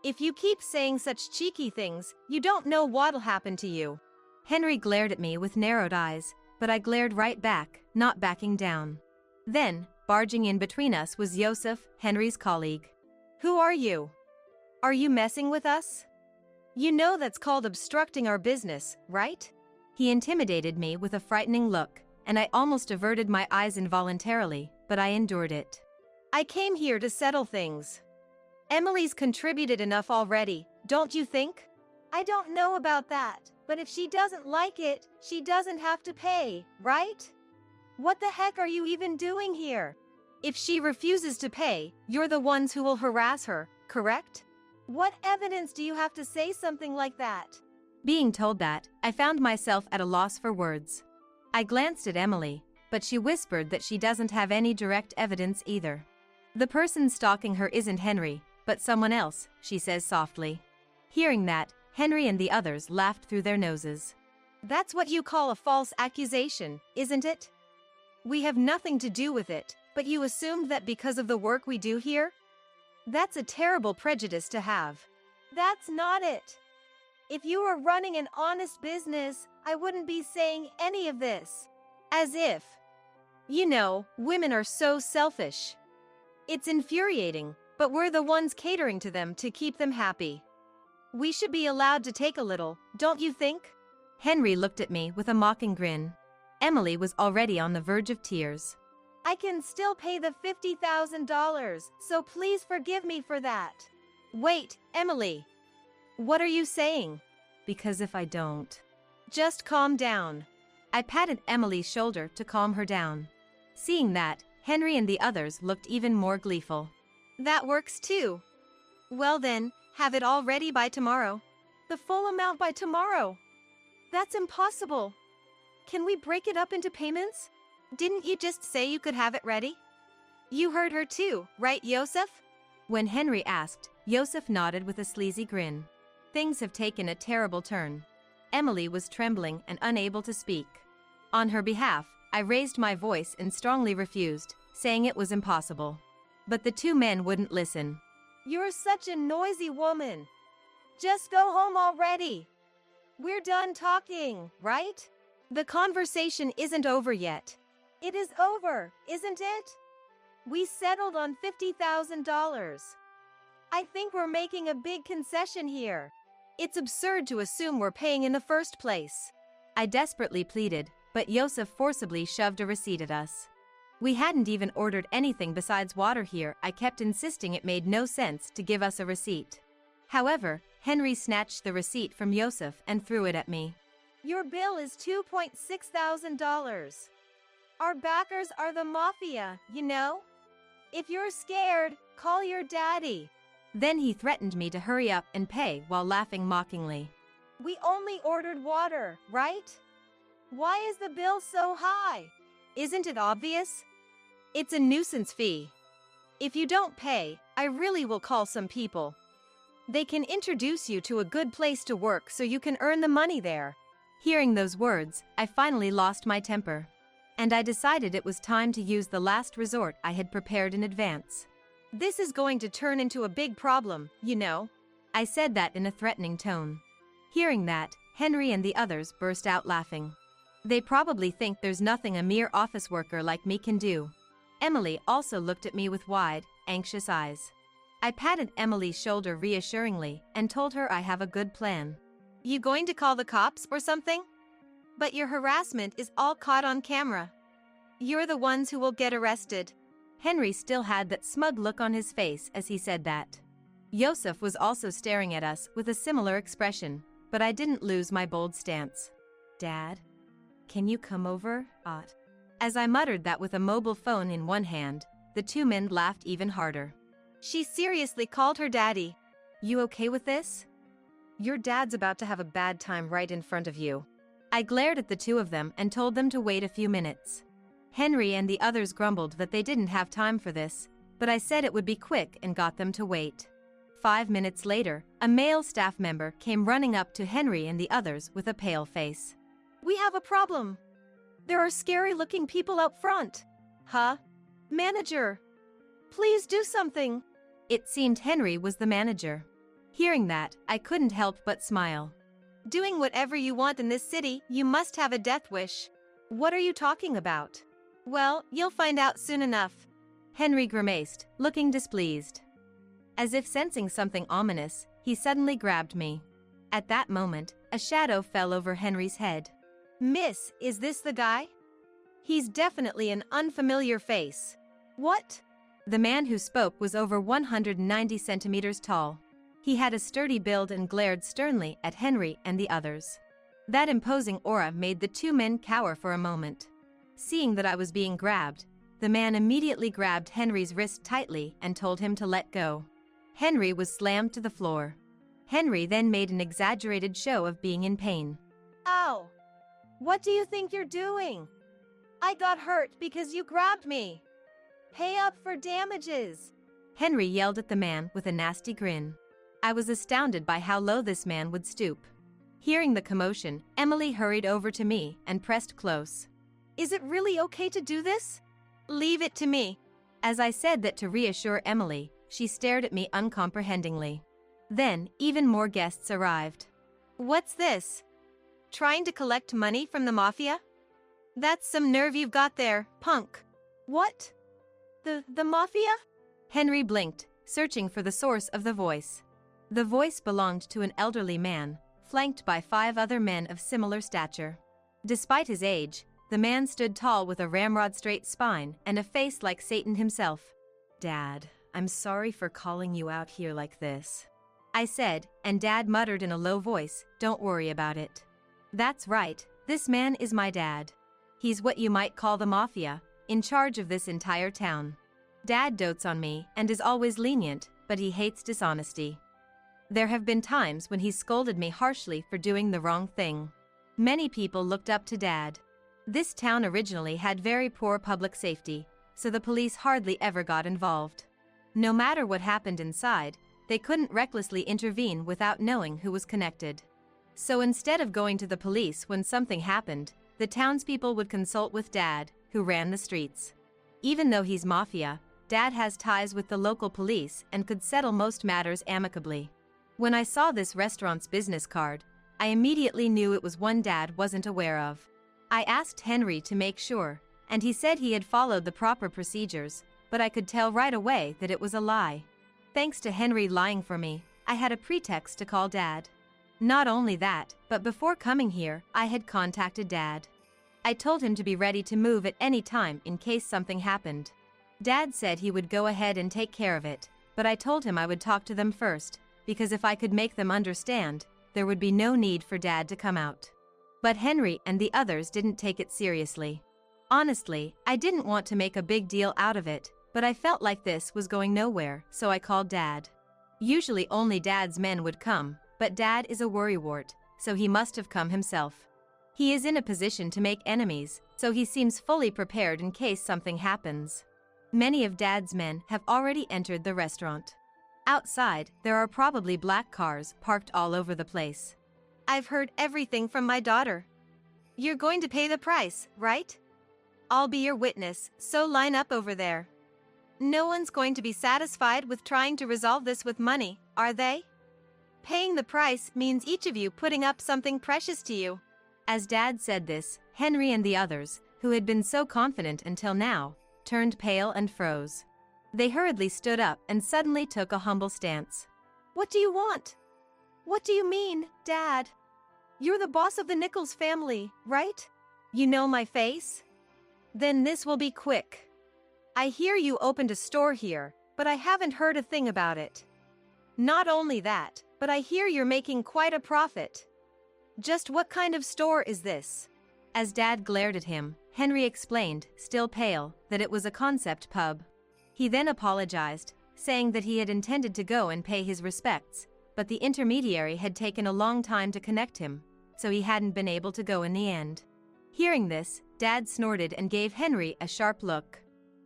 If you keep saying such cheeky things, you don't know what'll happen to you. Henry glared at me with narrowed eyes, but I glared right back, not backing down. Then, barging in between us was Yosef, Henry's colleague. Who are you? Are you messing with us? You know that's called obstructing our business, right? He intimidated me with a frightening look, and I almost averted my eyes involuntarily, but I endured it. I came here to settle things. Emily's contributed enough already, don't you think? I don't know about that, but if she doesn't like it, she doesn't have to pay, right? What the heck are you even doing here? If she refuses to pay, you're the ones who will harass her, correct? What evidence do you have to say something like that? Being told that, I found myself at a loss for words. I glanced at Emily, but she whispered that she doesn't have any direct evidence either. The person stalking her isn't Henry, but someone else, she says softly. Hearing that, Henry and the others laughed through their noses. That's what you call a false accusation, isn't it? We have nothing to do with it, but you assumed that because of the work we do here? That's a terrible prejudice to have. That's not it. If you were running an honest business, I wouldn't be saying any of this. As if. You know, women are so selfish. It's infuriating, but we're the ones catering to them to keep them happy. We should be allowed to take a little, don't you think? Henry looked at me with a mocking grin. Emily was already on the verge of tears. I can still pay the $50,000, so please forgive me for that. Wait, Emily. What are you saying? Because if I don't, Just calm down. I patted Emily's shoulder to calm her down. Seeing that, Henry and the others looked even more gleeful. That works too. Well then, have it all ready by tomorrow. The full amount by tomorrow? That's impossible. Can we break it up into payments? Didn't you just say you could have it ready? You heard her too, right, Yosef? When Henry asked, Yosef nodded with a sleazy grin. Things have taken a terrible turn. Emily was trembling and unable to speak. On her behalf, I raised my voice and strongly refused, saying it was impossible. But the two men wouldn't listen. You're such a noisy woman. Just go home already. We're done talking, right? The conversation isn't over yet. It is over, isn't it? We settled on $50,000. I think we're making a big concession here. It's absurd to assume we're paying in the first place. I desperately pleaded, but Yosef forcibly shoved a receipt at us. We hadn't even ordered anything besides water here. I kept insisting it made no sense to give us a receipt. However, Henry snatched the receipt from Yosef and threw it at me. Your bill is $2,600. Our backers are the mafia, you know? If you're scared, call your daddy. Then he threatened me to hurry up and pay while laughing mockingly. We only ordered water, right? Why is the bill so high? Isn't it obvious? It's a nuisance fee. If you don't pay, I really will call some people. They can introduce you to a good place to work so you can earn the money there. Hearing those words, I finally lost my temper. And I decided it was time to use the last resort I had prepared in advance. This is going to turn into a big problem, you know. I said that in a threatening tone. Hearing that, Henry and the others burst out laughing. They probably think there's nothing a mere office worker like me can do. Emily also looked at me with wide, anxious eyes. I patted Emily's shoulder reassuringly and told her I have a good plan. You going to call the cops or something? But your harassment is all caught on camera. You're the ones who will get arrested. Henry still had that smug look on his face as he said that. Yosef was also staring at us with a similar expression, but I didn't lose my bold stance. Dad? Can you come over, Ott? As I muttered that with a mobile phone in one hand, the two men laughed even harder. She seriously called her daddy. You okay with this? Your dad's about to have a bad time right in front of you. I glared at the two of them and told them to wait a few minutes. Henry and the others grumbled that they didn't have time for this, but I said it would be quick and got them to wait. 5 minutes later, a male staff member came running up to Henry and the others with a pale face. We have a problem. There are scary-looking people out front. Huh? Manager. Please do something. It seemed Henry was the manager. Hearing that, I couldn't help but smile. Doing whatever you want in this city, you must have a death wish. What are you talking about? Well, you'll find out soon enough. Henry grimaced, looking displeased. As if sensing something ominous, he suddenly grabbed me. At that moment, a shadow fell over Henry's head. Miss, is this the guy? He's definitely an unfamiliar face. What? The man who spoke was over 190 centimeters tall. He had a sturdy build and glared sternly at Henry and the others. That imposing aura made the two men cower for a moment. Seeing that I was being grabbed, the man immediately grabbed Henry's wrist tightly and told him to let go. Henry was slammed to the floor. Henry then made an exaggerated show of being in pain. Ow! What do you think you're doing? I got hurt because you grabbed me. Pay up for damages. Henry yelled at the man with a nasty grin. I was astounded by how low this man would stoop. Hearing the commotion, Emily hurried over to me and pressed close. Is it really okay to do this? Leave it to me. As I said that to reassure Emily, she stared at me uncomprehendingly. Then, even more guests arrived. What's this? Trying to collect money from the mafia? That's some nerve you've got there, punk. What? The mafia? Henry blinked, searching for the source of the voice. The voice belonged to an elderly man, flanked by 5 other men of similar stature. Despite his age, the man stood tall with a ramrod-straight spine and a face like Satan himself. Dad, I'm sorry for calling you out here like this. I said, and Dad muttered in a low voice, don't worry about it. That's right, this man is my dad. He's what you might call the mafia, in charge of this entire town. Dad dotes on me and is always lenient, but he hates dishonesty. There have been times when he's scolded me harshly for doing the wrong thing. Many people looked up to Dad. This town originally had very poor public safety, so the police hardly ever got involved. No matter what happened inside, they couldn't recklessly intervene without knowing who was connected. So instead of going to the police when something happened, the townspeople would consult with Dad, who ran the streets. Even though he's mafia, Dad has ties with the local police and could settle most matters amicably. When I saw this restaurant's business card, I immediately knew it was one Dad wasn't aware of. I asked Henry to make sure, and he said he had followed the proper procedures, but I could tell right away that it was a lie. Thanks to Henry lying for me, I had a pretext to call Dad. Not only that, but before coming here, I had contacted Dad. I told him to be ready to move at any time in case something happened. Dad said he would go ahead and take care of it, but I told him I would talk to them first, because if I could make them understand, there would be no need for Dad to come out. But Henry and the others didn't take it seriously. Honestly, I didn't want to make a big deal out of it, but I felt like this was going nowhere, so I called Dad. Usually only Dad's men would come, but Dad is a worrywart, so he must have come himself. He is in a position to make enemies, so he seems fully prepared in case something happens. Many of Dad's men have already entered the restaurant. Outside, there are probably black cars parked all over the place. I've heard everything from my daughter. You're going to pay the price, right? I'll be your witness, so line up over there. No one's going to be satisfied with trying to resolve this with money, are they? Paying the price means each of you putting up something precious to you. As Dad said this, Henry and the others, who had been so confident until now, turned pale and froze. They hurriedly stood up and suddenly took a humble stance. What do you want? What do you mean, Dad? You're the boss of the Nichols family, right? You know my face? Then this will be quick. I hear you opened a store here, but I haven't heard a thing about it. Not only that, but I hear you're making quite a profit. Just what kind of store is this? As Dad glared at him, Henry explained, still pale, that it was a concept pub. He then apologized, saying that he had intended to go and pay his respects, but the intermediary had taken a long time to connect him, so he hadn't been able to go in the end. Hearing this, Dad snorted and gave Henry a sharp look.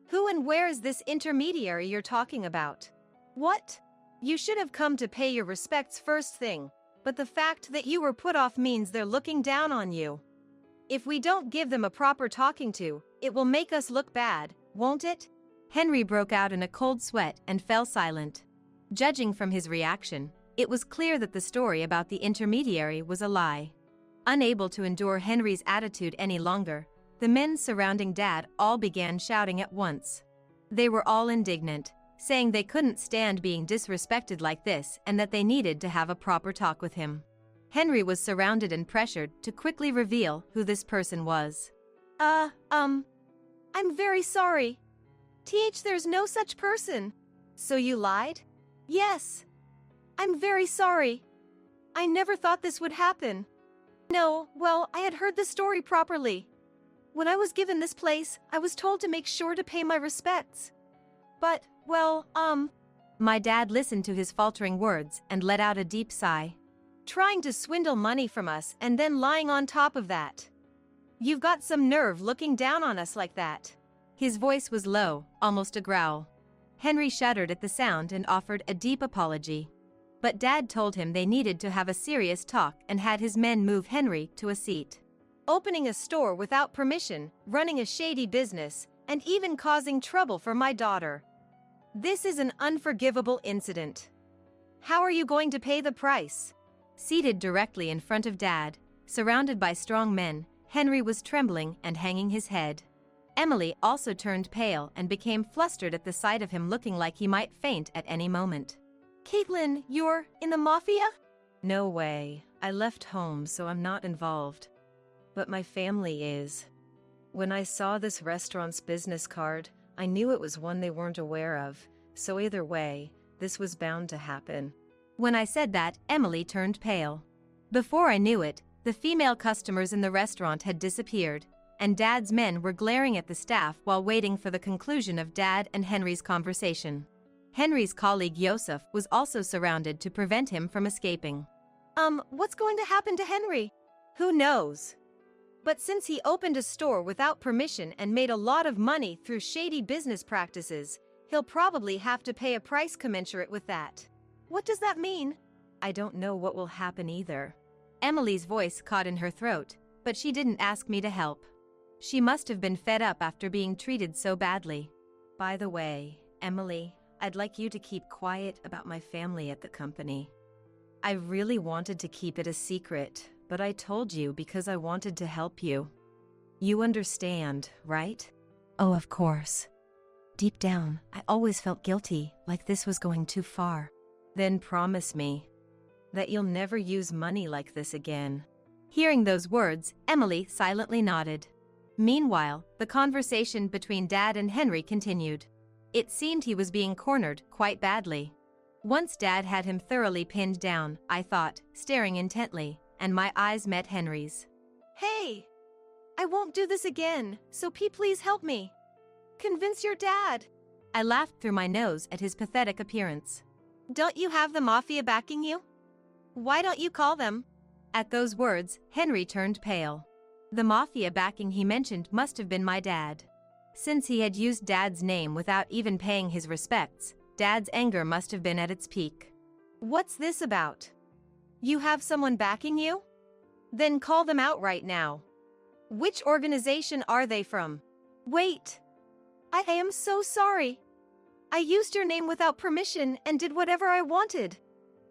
Who and where is this intermediary you're talking about? What? You should have come to pay your respects first thing, but the fact that you were put off means they're looking down on you. If we don't give them a proper talking to, it will make us look bad, won't it? Henry broke out in a cold sweat and fell silent. Judging from his reaction, it was clear that the story about the intermediary was a lie. Unable to endure Henry's attitude any longer, the men surrounding Dad all began shouting at once. They were all indignant, saying they couldn't stand being disrespected like this and that they needed to have a proper talk with him. Henry was surrounded and pressured to quickly reveal who this person was. I'm very sorry. There's no such person. So you lied? Yes. I'm very sorry. I never thought this would happen. No, well, I had heard the story properly. When I was given this place, I was told to make sure to pay my respects. But, well, My dad listened to his faltering words and let out a deep sigh. Trying to swindle money from us and then lying on top of that. You've got some nerve looking down on us like that. His voice was low, almost a growl. Henry shuddered at the sound and offered a deep apology. But Dad told him they needed to have a serious talk and had his men move Henry to a seat. Opening a store without permission, running a shady business, and even causing trouble for my daughter. This is an unforgivable incident. How are you going to pay the price? Seated directly in front of Dad, surrounded by strong men, Henry was trembling and hanging his head. Emily also turned pale and became flustered at the sight of him looking like he might faint at any moment. Caitlin, you're in the mafia? No way. I left home, so I'm not involved. But my family is. When I saw this restaurant's business card, I knew it was one they weren't aware of, so either way, this was bound to happen. When I said that, Emily turned pale. Before I knew it, The female customers in the restaurant had disappeared, and Dad's men were glaring at the staff while waiting for the conclusion of Dad and Henry's conversation. Henry's colleague Yosef was also surrounded to prevent him from escaping. What's going to happen to Henry? Who knows? But since he opened a store without permission and made a lot of money through shady business practices, he'll probably have to pay a price commensurate with that. What does that mean? I don't know what will happen either. Emily's voice caught in her throat, but she didn't ask me to help. She must have been fed up after being treated so badly. By the way, Emily, I'd like you to keep quiet about my family at the company. I really wanted to keep it a secret, but I told you because I wanted to help you. You understand, right? Oh, of course. Deep down, I always felt guilty, like this was going too far. Then promise me that you'll never use money like this again. Hearing those words, Emily silently nodded. Meanwhile, the conversation between Dad and Henry continued. It seemed he was being cornered quite badly. Once Dad had him thoroughly pinned down, I thought, staring intently, and my eyes met Henry's. Hey! I won't do this again, so please help me. Convince your dad. I laughed through my nose at his pathetic appearance. Don't you have the mafia backing you? Why don't you call them? At those words, Henry turned pale. The mafia backing he mentioned must have been my dad. Since he had used Dad's name without even paying his respects, Dad's anger must have been at its peak. What's this about? You have someone backing you? Then call them out right now. Which organization are they from? Wait! I am so sorry. I used your name without permission and did whatever I wanted.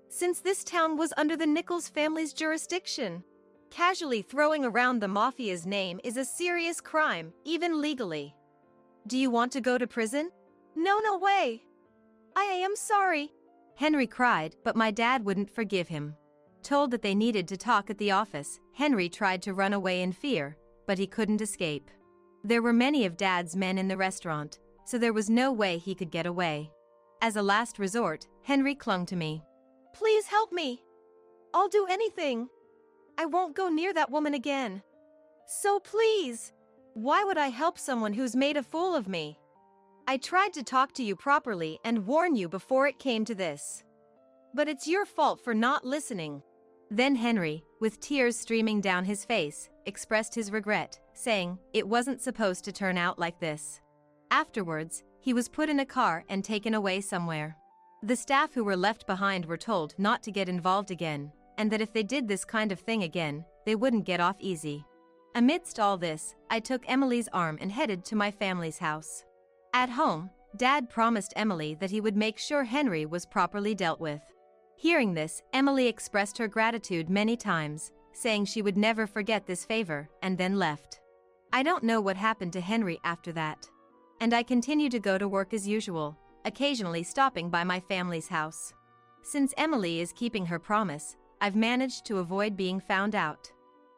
Since this town was under the Nichols family's jurisdiction, casually throwing around the mafia's name is a serious crime, even legally. Do you want to go to prison? No way. I am sorry. Henry cried, but my dad wouldn't forgive him. Told that they needed to talk at the office, Henry tried to run away in fear, but he couldn't escape. There were many of Dad's men in the restaurant, so there was no way he could get away. As a last resort, Henry clung to me. Please help me. I'll do anything. I won't go near that woman again. So please. Why would I help someone who's made a fool of me? I tried to talk to you properly and warn you before it came to this. But it's your fault for not listening. Then Henry, with tears streaming down his face, expressed his regret, saying it wasn't supposed to turn out like this. Afterwards, he was put in a car and taken away somewhere. The staff who were left behind were told not to get involved again, and that if they did this kind of thing again, they wouldn't get off easy. Amidst all this, I took Emily's arm and headed to my family's house. At home, Dad promised Emily that he would make sure Henry was properly dealt with. Hearing this, Emily expressed her gratitude many times, saying she would never forget this favor, and then left. I don't know what happened to Henry after that. And I continue to go to work as usual, occasionally stopping by my family's house. Since Emily is keeping her promise, I've managed to avoid being found out.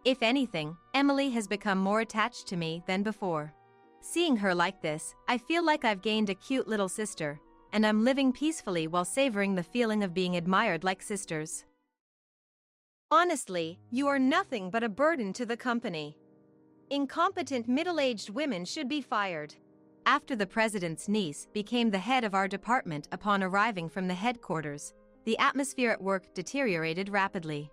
If anything, Emily has become more attached to me than before. Seeing her like this, I feel like I've gained a cute little sister, and I'm living peacefully while savoring the feeling of being admired like sisters. Honestly, you are nothing but a burden to the company. Incompetent middle-aged women should be fired. After the president's niece became the head of our department upon arriving from the headquarters, the atmosphere at work deteriorated rapidly.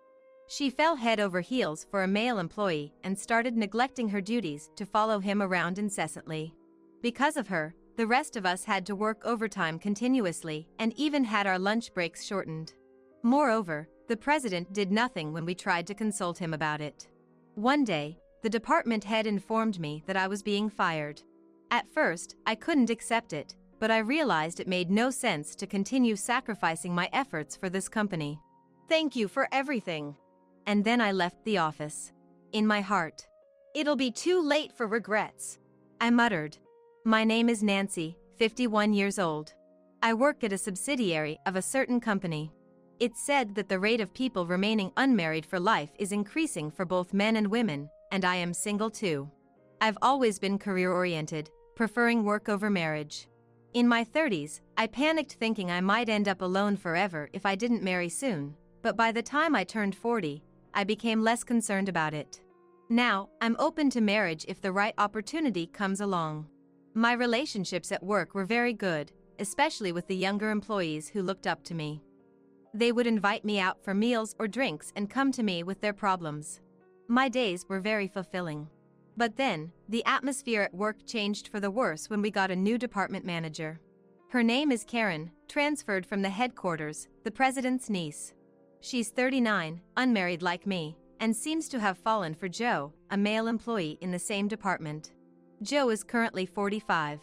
She fell head over heels for a male employee and started neglecting her duties to follow him around incessantly. Because of her, the rest of us had to work overtime continuously and even had our lunch breaks shortened. Moreover, the president did nothing when we tried to consult him about it. One day, the department head informed me that I was being fired. At first, I couldn't accept it, but I realized it made no sense to continue sacrificing my efforts for this company. Thank you for everything. And then I left the office. In my heart, it'll be too late for regrets. I muttered. My name is Nancy, 51 years old. I work at a subsidiary of a certain company. It's said that the rate of people remaining unmarried for life is increasing for both men and women, and I am single too. I've always been career-oriented, preferring work over marriage. In my 30s, I panicked thinking I might end up alone forever if I didn't marry soon, but by the time I turned 40, I became less concerned about it. Now, I'm open to marriage if the right opportunity comes along. My relationships at work were very good, especially with the younger employees who looked up to me. They would invite me out for meals or drinks and come to me with their problems. My days were very fulfilling. But then, the atmosphere at work changed for the worse when we got a new department manager. Her name is Karen, transferred from the headquarters, the president's niece. She's 39, unmarried like me, and seems to have fallen for Joe, a male employee in the same department. Joe is currently 45.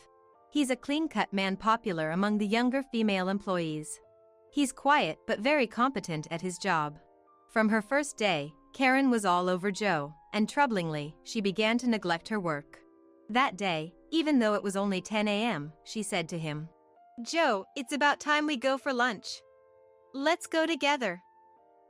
He's a clean-cut man popular among the younger female employees. He's quiet but very competent at his job. From her first day, Karen was all over Joe, and troublingly, she began to neglect her work. That day, even though it was only 10 a.m., she said to him, "Joe, it's about time we go for lunch. Let's go together.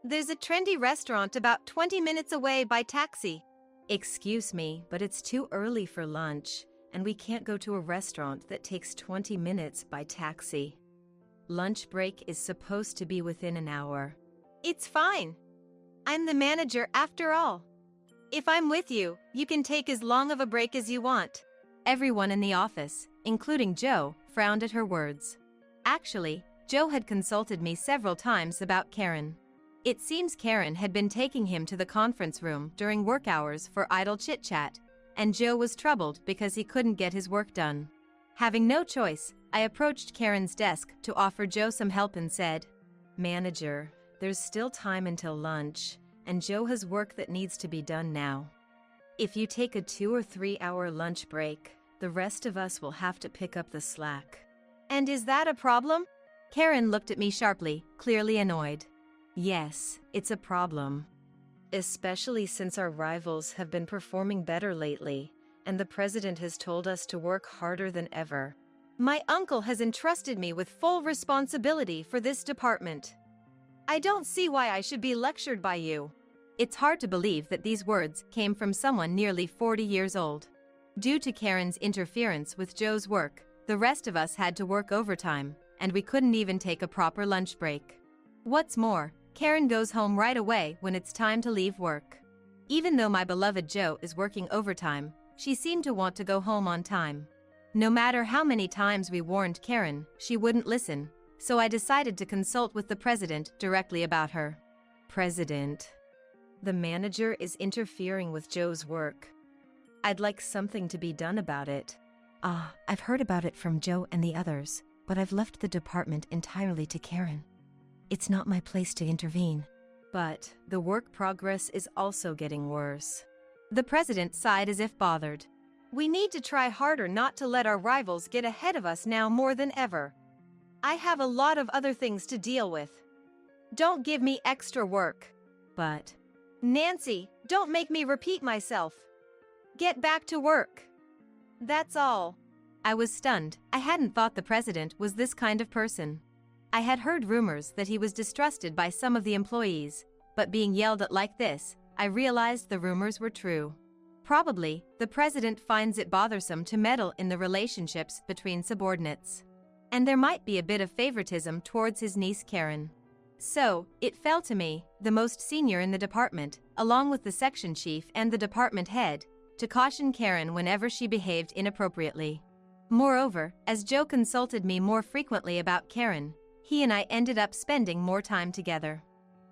There's a trendy restaurant about 20 minutes away by taxi." "Excuse me, but it's too early for lunch, and we can't go to a restaurant that takes 20 minutes by taxi. Lunch break is supposed to be within an hour." "It's fine. I'm the manager after all. If I'm with you, you can take as long of a break as you want." Everyone in the office, including Joe, frowned at her words. Actually, Joe had consulted me several times about Karen. It seems Karen had been taking him to the conference room during work hours for idle chit-chat, and Joe was troubled because he couldn't get his work done. Having no choice, I approached Karen's desk to offer Joe some help and said, "Manager, there's still time until lunch, and Joe has work that needs to be done now. If you take a 2 or 3 hour lunch break, the rest of us will have to pick up the slack." "And is that a problem?" Karen looked at me sharply, clearly annoyed. "Yes, it's a problem. Especially since our rivals have been performing better lately, and the president has told us to work harder than ever." "My uncle has entrusted me with full responsibility for this department. I don't see why I should be lectured by you." It's hard to believe that these words came from someone nearly 40 years old. Due to Karen's interference with Joe's work, the rest of us had to work overtime, and we couldn't even take a proper lunch break. What's more, Karen goes home right away when it's time to leave work. Even though my beloved Joe is working overtime, she seemed to want to go home on time. No matter how many times we warned Karen, she wouldn't listen, so I decided to consult with the president directly about her. "President, the manager is interfering with Joe's work. I'd like something to be done about it." I've heard about it from Joe and the others, but I've left the department entirely to Karen. It's not my place to intervene. But the work progress is also getting worse. The president sighed as if bothered. "We need to try harder not to let our rivals get ahead of us now more than ever. I have a lot of other things to deal with. Don't give me extra work." But "Nancy, don't make me repeat myself. Get back to work. That's all." I was stunned. I hadn't thought the president was this kind of person. I had heard rumors that he was distrusted by some of the employees, but being yelled at like this, I realized the rumors were true. Probably, the president finds it bothersome to meddle in the relationships between subordinates. And there might be a bit of favoritism towards his niece Karen. So, it fell to me, the most senior in the department, along with the section chief and the department head, to caution Karen whenever she behaved inappropriately. Moreover, as Joe consulted me more frequently about Karen, he and I ended up spending more time together.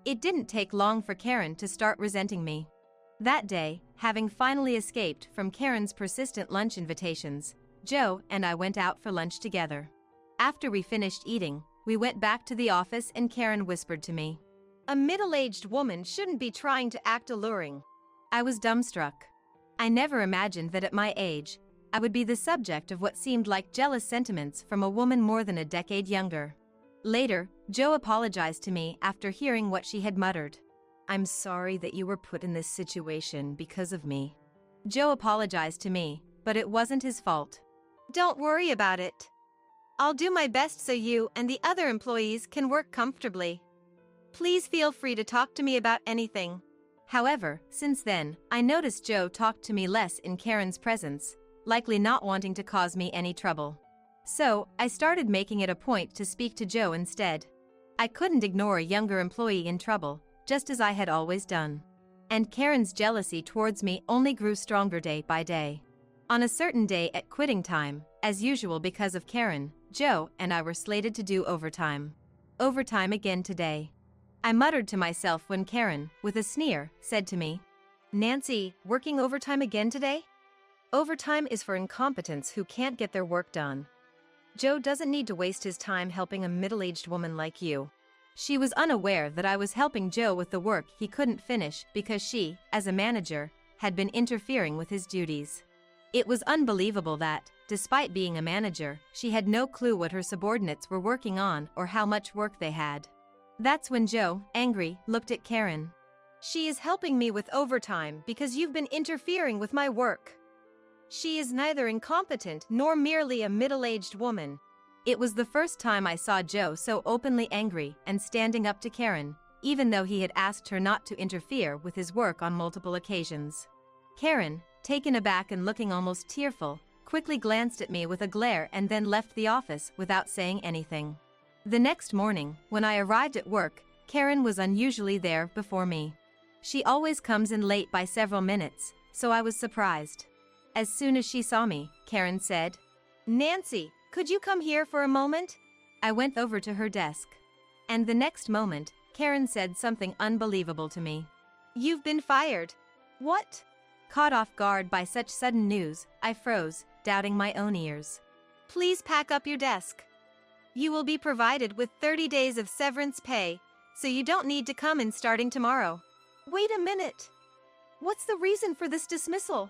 It didn't take long for Karen to start resenting me. That day, having finally escaped from Karen's persistent lunch invitations, Joe and I went out for lunch together. After we finished eating, we went back to the office and Karen whispered to me, "A middle-aged woman shouldn't be trying to act alluring." I was dumbstruck. I never imagined that at my age, I would be the subject of what seemed like jealous sentiments from a woman more than a decade younger. Later, Joe apologized to me after hearing what she had muttered. "I'm sorry that you were put in this situation because of me." Joe apologized to me, but it wasn't his fault. "Don't worry about it. I'll do my best so you and the other employees can work comfortably. Please feel free to talk to me about anything." However, since then, I noticed Joe talked to me less in Karen's presence, likely not wanting to cause me any trouble. So, I started making it a point to speak to Joe instead. I couldn't ignore a younger employee in trouble, just as I had always done. And Karen's jealousy towards me only grew stronger day by day. On a certain day at quitting time, as usual because of Karen, Joe and I were slated to do overtime. Overtime again today. I muttered to myself when Karen, with a sneer, said to me, "Nancy, working overtime again today? Overtime is for incompetents who can't get their work done. Joe doesn't need to waste his time helping a middle-aged woman like you." She was unaware that I was helping Joe with the work he couldn't finish because she, as a manager, had been interfering with his duties. It was unbelievable that, despite being a manager, she had no clue what her subordinates were working on or how much work they had. That's when Joe, angry, looked at Karen. "She is helping me with overtime because you've been interfering with my work. She is neither incompetent nor merely a middle-aged woman." It was the first time I saw Joe so openly angry and standing up to Karen, even though he had asked her not to interfere with his work on multiple occasions. Karen, taken aback and looking almost tearful, quickly glanced at me with a glare and then left the office without saying anything. The next morning, when I arrived at work, Karen was unusually there before me. She always comes in late by several minutes, so I was surprised. As soon as she saw me, Karen said, "Nancy, could you come here for a moment?" I went over to her desk. And the next moment, Karen said something unbelievable to me. "You've been fired." "What?" Caught off guard by such sudden news, I froze, doubting my own ears. "Please pack up your desk. You will be provided with 30 days of severance pay, so you don't need to come in starting tomorrow." "Wait a minute. What's the reason for this dismissal?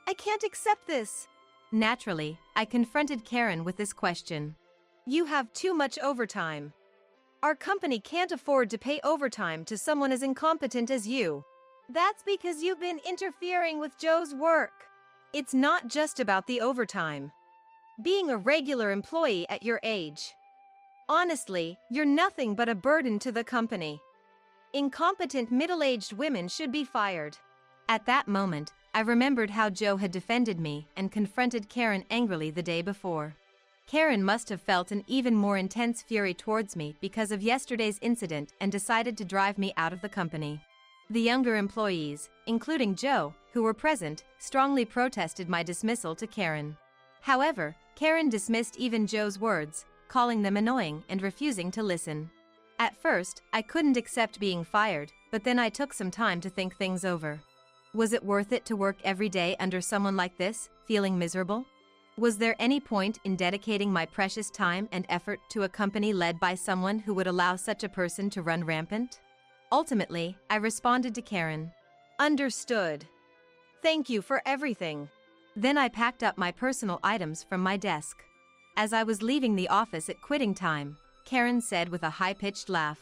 I can't accept this." Naturally, I confronted Karen with this question. "You have too much overtime. Our company can't afford to pay overtime to someone as incompetent as you. That's because you've been interfering with Joe's work. It's not just about the overtime. Being a regular employee at your age. Honestly, you're nothing but a burden to the company. Incompetent middle-aged women should be fired." At that moment, I remembered how Joe had defended me and confronted Karen angrily the day before. Karen must have felt an even more intense fury towards me because of yesterday's incident and decided to drive me out of the company. The younger employees, including Joe, who were present, strongly protested my dismissal to Karen. However, Karen dismissed even Joe's words, calling them annoying and refusing to listen. At first, I couldn't accept being fired, but then I took some time to think things over. Was it worth it to work every day under someone like this, feeling miserable? Was there any point in dedicating my precious time and effort to a company led by someone who would allow such a person to run rampant? Ultimately, I responded to Karen. "Understood. Thank you for everything." Then I packed up my personal items from my desk. As I was leaving the office at quitting time, Karen said with a high-pitched laugh,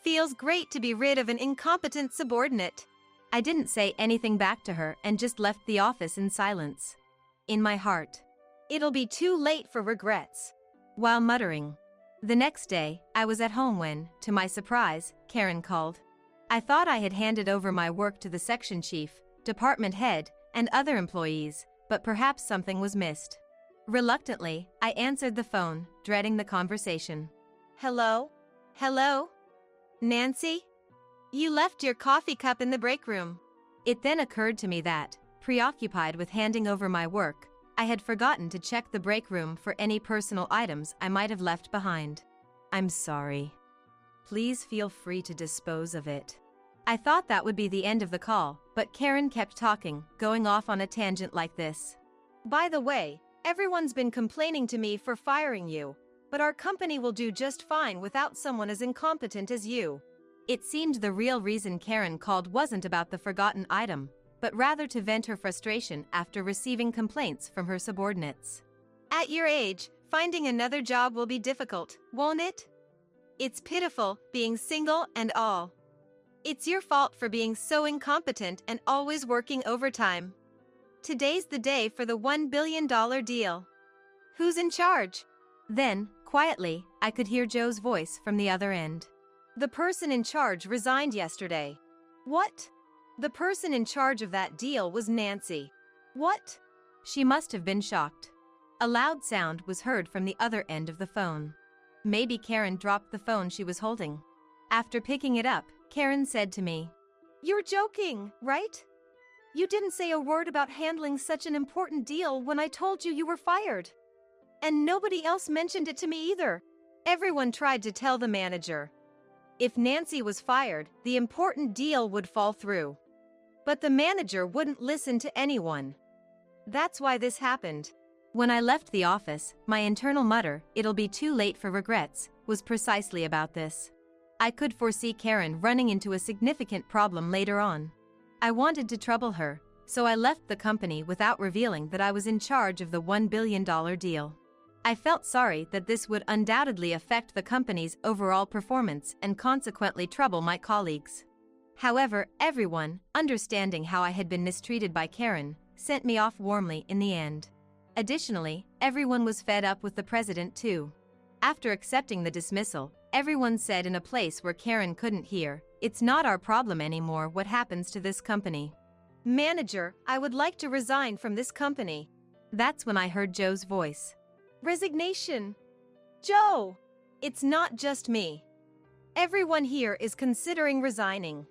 "Feels great to be rid of an incompetent subordinate." I didn't say anything back to her and just left the office in silence. In my heart, "It'll be too late for regrets." While muttering. The next day, I was at home when, to my surprise, Karen called. I thought I had handed over my work to the section chief, department head, and other employees, but perhaps something was missed. Reluctantly, I answered the phone, dreading the conversation. "Hello? Hello? Nancy? You left your coffee cup in the break room." It then occurred to me that, preoccupied with handing over my work, I had forgotten to check the break room for any personal items I might have left behind. "I'm sorry. Please feel free to dispose of it." I thought that would be the end of the call, but Karen kept talking, going off on a tangent like this. "By the way, everyone's been complaining to me for firing you, but our company will do just fine without someone as incompetent as you." It seemed the real reason Karen called wasn't about the forgotten item, but rather to vent her frustration after receiving complaints from her subordinates. "At your age, finding another job will be difficult, won't it? It's pitiful, being single and all. It's your fault for being so incompetent and always working overtime. Today's the day for the $1 billion deal. Who's in charge?" Then, quietly, I could hear Joe's voice from the other end. "The person in charge resigned yesterday." "What?" "The person in charge of that deal was Nancy." "What?" She must have been shocked. A loud sound was heard from the other end of the phone. Maybe Karen dropped the phone she was holding. After picking it up, Karen said to me, You're joking, right? You didn't say a word about handling such an important deal when I told you were fired. And nobody else mentioned it to me either. Everyone tried to tell the manager. If Nancy was fired, the important deal would fall through. But the manager wouldn't listen to anyone. That's why this happened. When I left the office, my internal mutter, "It'll be too late for regrets," was precisely about this. I could foresee Karen running into a significant problem later on. I wanted to trouble her, so I left the company without revealing that I was in charge of the $1 billion deal. I felt sorry that this would undoubtedly affect the company's overall performance and consequently trouble my colleagues. However, everyone, understanding how I had been mistreated by Karen, sent me off warmly in the end. Additionally, everyone was fed up with the president too. After accepting the dismissal, everyone said in a place where Karen couldn't hear, "It's not our problem anymore what happens to this company." Manager, I would like to resign from this company. That's when I heard Joe's voice. Resignation. Joe! It's not just me. Everyone here is considering resigning.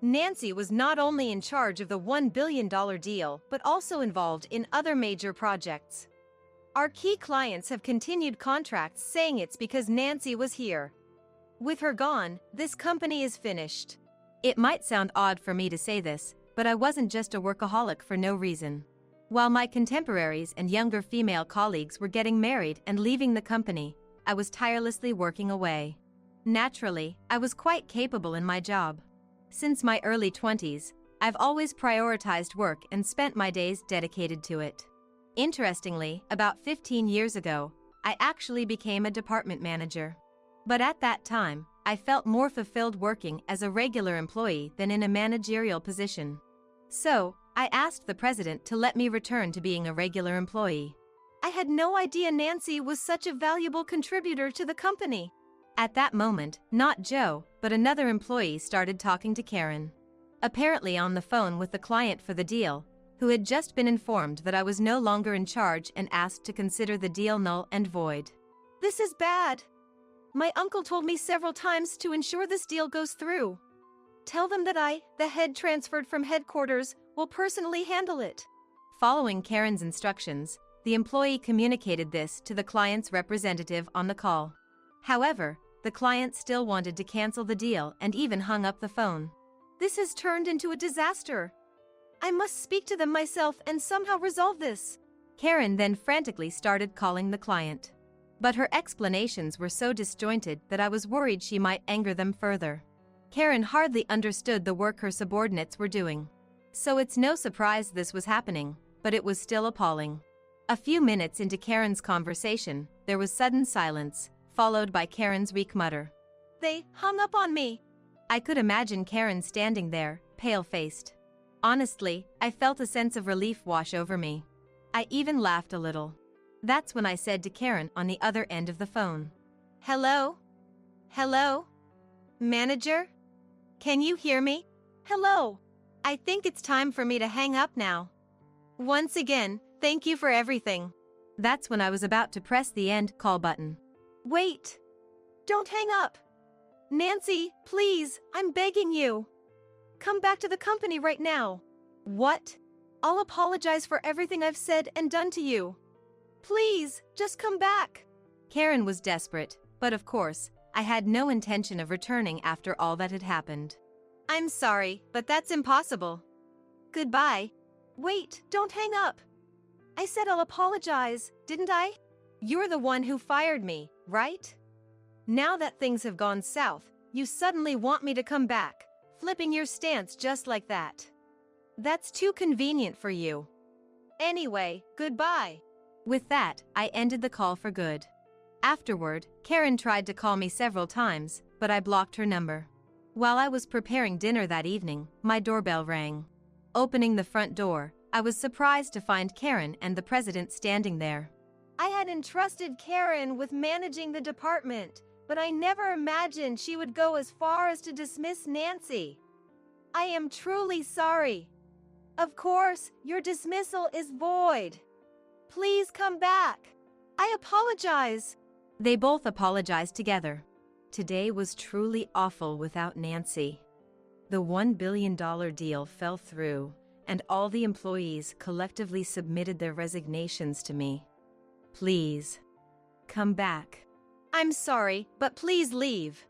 Nancy was not only in charge of the $1 billion deal, but also involved in other major projects. Our key clients have continued contracts saying it's because Nancy was here. With her gone, this company is finished. It might sound odd for me to say this, but I wasn't just a workaholic for no reason. While my contemporaries and younger female colleagues were getting married and leaving the company, I was tirelessly working away. Naturally, I was quite capable in my job. Since my early 20s, I've always prioritized work and spent my days dedicated to it. Interestingly, about 15 years ago, I actually became a department manager. But at that time, I felt more fulfilled working as a regular employee than in a managerial position. So, I asked the president to let me return to being a regular employee. I had no idea Nancy was such a valuable contributor to the company. At that moment, not Joe, but another employee started talking to Karen. Apparently on the phone with the client for the deal, who had just been informed that I was no longer in charge and asked to consider the deal null and void. This is bad. My uncle told me several times to ensure this deal goes through. Tell them that I, the head transferred from headquarters, will personally handle it. Following Karen's instructions, the employee communicated this to the client's representative on the call. However, the client still wanted to cancel the deal and even hung up the phone. This has turned into a disaster. I must speak to them myself and somehow resolve this. Karen then frantically started calling the client. But her explanations were so disjointed that I was worried she might anger them further. Karen hardly understood the work her subordinates were doing. So it's no surprise this was happening, but it was still appalling. A few minutes into Karen's conversation, there was sudden silence, followed by Karen's weak mutter. They hung up on me. I could imagine Karen standing there, pale-faced. Honestly, I felt a sense of relief wash over me. I even laughed a little. That's when I said to Karen on the other end of the phone. Hello? Hello? Manager? Can you hear me? Hello? I think it's time for me to hang up now. Once again, thank you for everything. That's when I was about to press the end call button. Wait! Don't hang up! Nancy, please, I'm begging you. Come back to the company right now. What? I'll apologize for everything I've said and done to you. Please, just come back. Karen was desperate, but of course, I had no intention of returning after all that had happened. I'm sorry, but that's impossible. Goodbye. Wait, don't hang up. I said I'll apologize, didn't I? You're the one who fired me, right? Now that things have gone south, you suddenly want me to come back, flipping your stance just like that. That's too convenient for you. Anyway, goodbye. With that, I ended the call for good. Afterward, Karen tried to call me several times, but I blocked her number. While I was preparing dinner that evening, my doorbell rang. Opening the front door, I was surprised to find Karen and the president standing there. I had entrusted Karen with managing the department, but I never imagined she would go as far as to dismiss Nancy. I am truly sorry. Of course, your dismissal is void. Please come back. I apologize. They both apologized together. Today was truly awful without Nancy. The $1 billion deal fell through, and all the employees collectively submitted their resignations to me. Please, come back. I'm sorry, but please leave.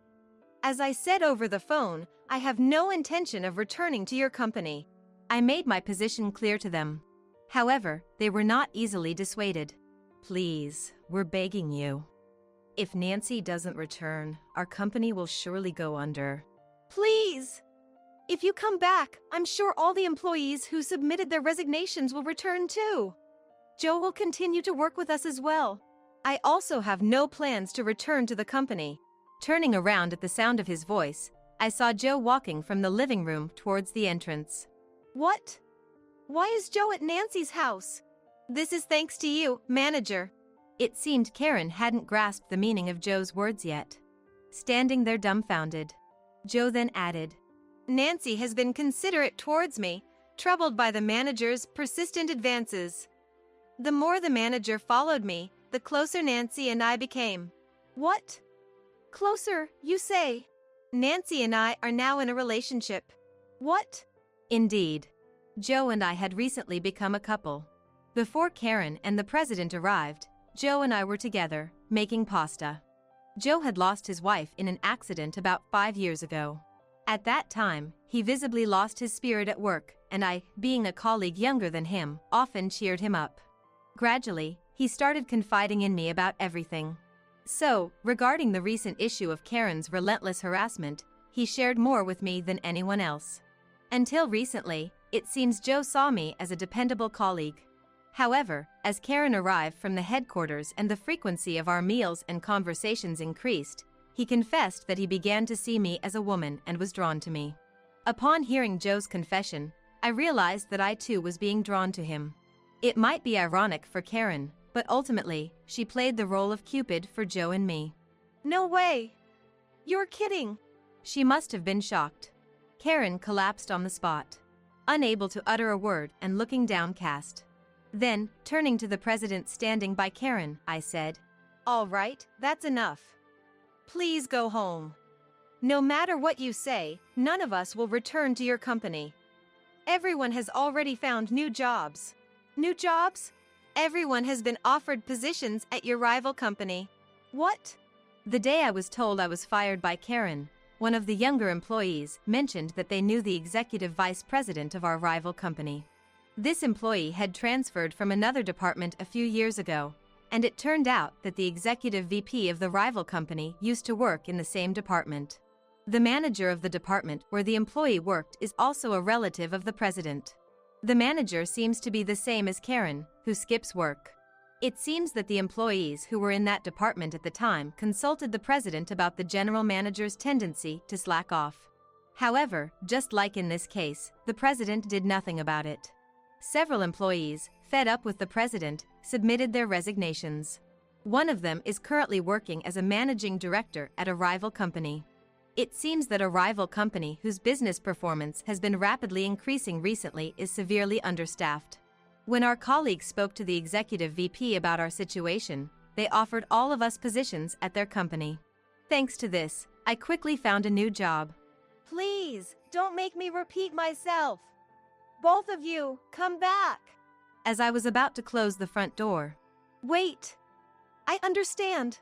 As I said over the phone, I have no intention of returning to your company. I made my position clear to them. However, they were not easily dissuaded. Please, we're begging you. If Nancy doesn't return, our company will surely go under. Please! If you come back, I'm sure all the employees who submitted their resignations will return too. Joe will continue to work with us as well. I also have no plans to return to the company. Turning around at the sound of his voice, I saw Joe walking from the living room towards the entrance. What? Why is Joe at Nancy's house? This is thanks to you, manager. It seemed Karen hadn't grasped the meaning of Joe's words yet. Standing there dumbfounded, Joe then added, Nancy has been considerate towards me, troubled by the manager's persistent advances. The more the manager followed me, the closer Nancy and I became. What? Closer, you say? Nancy and I are now in a relationship. What? Indeed. Joe and I had recently become a couple. Before Karen and the president arrived, Joe and I were together, making pasta. Joe had lost his wife in an accident about 5 years ago. At that time, he visibly lost his spirit at work, and I, being a colleague younger than him, often cheered him up. Gradually, he started confiding in me about everything. So, regarding the recent issue of Karen's relentless harassment, he shared more with me than anyone else. Until recently, it seems Joe saw me as a dependable colleague. However, as Karen arrived from the headquarters and the frequency of our meals and conversations increased, he confessed that he began to see me as a woman and was drawn to me. Upon hearing Joe's confession, I realized that I too was being drawn to him. It might be ironic for Karen, but ultimately, she played the role of Cupid for Joe and me. No way! You're kidding! She must have been shocked. Karen collapsed on the spot, unable to utter a word and looking downcast. Then, turning to the president standing by Karen, I said, All right, that's enough. Please go home. No matter what you say, none of us will return to your company. Everyone has already found new jobs. New jobs? Everyone has been offered positions at your rival company. What? The day I was told I was fired by Karen, one of the younger employees mentioned that they knew the executive vice president of our rival company. This employee had transferred from another department a few years ago, and it turned out that the executive VP of the rival company used to work in the same department. The manager of the department where the employee worked is also a relative of the president. The manager seems to be the same as Karen, who skips work. It seems that the employees who were in that department at the time consulted the president about the general manager's tendency to slack off. However, just like in this case, the president did nothing about it. Several employees, fed up with the president, submitted their resignations. One of them is currently working as a managing director at a rival company. It seems that a rival company whose business performance has been rapidly increasing recently is severely understaffed. When our colleagues spoke to the executive VP about our situation, they offered all of us positions at their company. Thanks to this, I quickly found a new job. Please, don't make me repeat myself. Both of you, come back. As I was about to close the front door. Wait. I understand.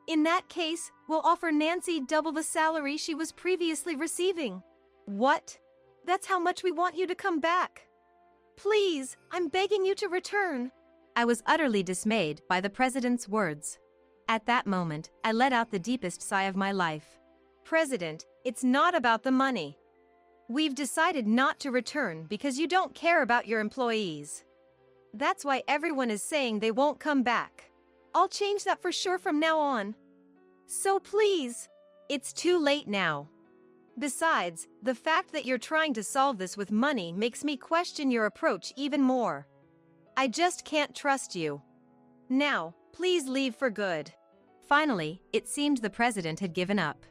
In that case, we'll offer Nancy double the salary she was previously receiving. What? That's how much we want you to come back. Please, I'm begging you to return. I was utterly dismayed by the president's words. At that moment, I let out the deepest sigh of my life. President, it's not about the money. We've decided not to return because you don't care about your employees. That's why everyone is saying they won't come back. I'll change that for sure from now on. So please, it's too late now. Besides, the fact that you're trying to solve this with money makes me question your approach even more. I just can't trust you. Now, please leave for good. Finally, it seemed the president had given up.